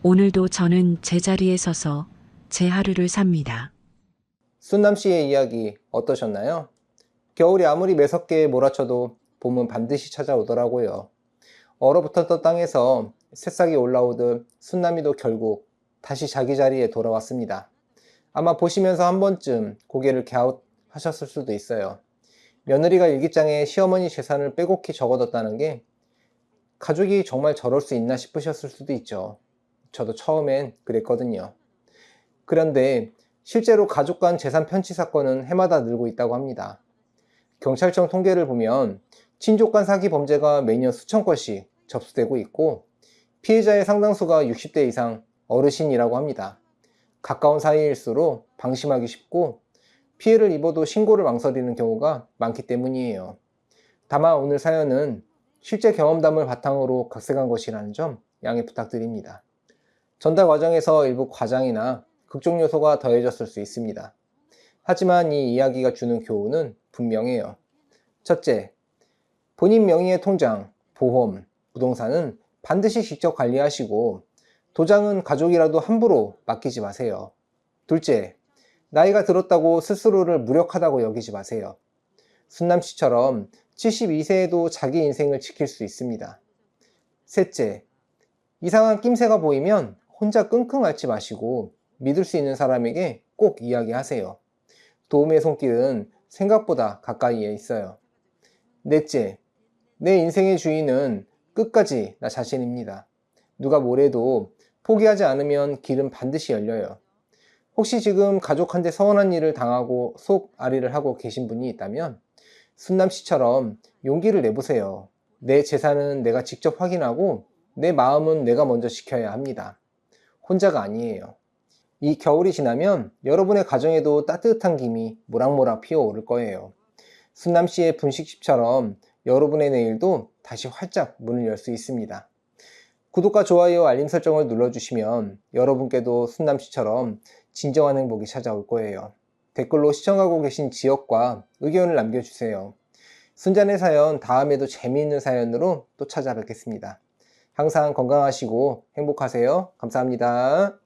오늘도 저는 제 자리에 서서 제 하루를 삽니다. 순남 씨의 이야기 어떠셨나요? 겨울이 아무리 매섭게 몰아쳐도 봄은 반드시 찾아오더라고요. 얼어붙었던 땅에서 새싹이 올라오듯 순남이도 결국 다시 자기 자리에 돌아왔습니다. 아마 보시면서 한 번쯤 고개를 갸웃하셨을 수도 있어요. 며느리가 일기장에 시어머니 재산을 빼곡히 적어뒀다는 게 가족이 정말 저럴 수 있나 싶으셨을 수도 있죠. 저도 처음엔 그랬거든요. 그런데 실제로 가족 간 재산 편취 사건은 해마다 늘고 있다고 합니다. 경찰청 통계를 보면 친족 간 사기 범죄가 매년 수천 건씩 접수되고 있고 피해자의 상당수가 60대 이상 어르신이라고 합니다. 가까운 사이일수록 방심하기 쉽고 피해를 입어도 신고를 망설이는 경우가 많기 때문이에요. 다만 오늘 사연은 실제 경험담을 바탕으로 각색한 것이라는 점 양해 부탁드립니다. 전달 과정에서 일부 과장이나 극중 요소가 더해졌을 수 있습니다. 하지만 이 이야기가 주는 교훈은 분명해요. 첫째, 본인 명의의 통장, 보험, 부동산은 반드시 직접 관리하시고 도장은 가족이라도 함부로 맡기지 마세요. 둘째, 나이가 들었다고 스스로를 무력하다고 여기지 마세요. 순남씨처럼 72세에도 자기 인생을 지킬 수 있습니다. 셋째, 이상한 낌새가 보이면 혼자 끙끙 앓지 마시고 믿을 수 있는 사람에게 꼭 이야기하세요. 도움의 손길은 생각보다 가까이에 있어요. 넷째, 내 인생의 주인은 끝까지 나 자신입니다. 누가 뭐래도 포기하지 않으면 길은 반드시 열려요. 혹시 지금 가족한테 서운한 일을 당하고 속 아리를 하고 계신 분이 있다면 순남씨처럼 용기를 내보세요. 내 재산은 내가 직접 확인하고 내 마음은 내가 먼저 지켜야 합니다. 혼자가 아니에요. 이 겨울이 지나면 여러분의 가정에도 따뜻한 김이 모락모락 피어오를 거예요. 순남씨의 분식집처럼 여러분의 내일도 다시 활짝 문을 열 수 있습니다. 구독과 좋아요, 알림 설정을 눌러주시면 여러분께도 순남씨처럼 진정한 행복이 찾아올 거예요. 댓글로 시청하고 계신 지역과 의견을 남겨주세요. 순잔의 사연 다음에도 재미있는 사연으로 또 찾아뵙겠습니다. 항상 건강하시고 행복하세요. 감사합니다.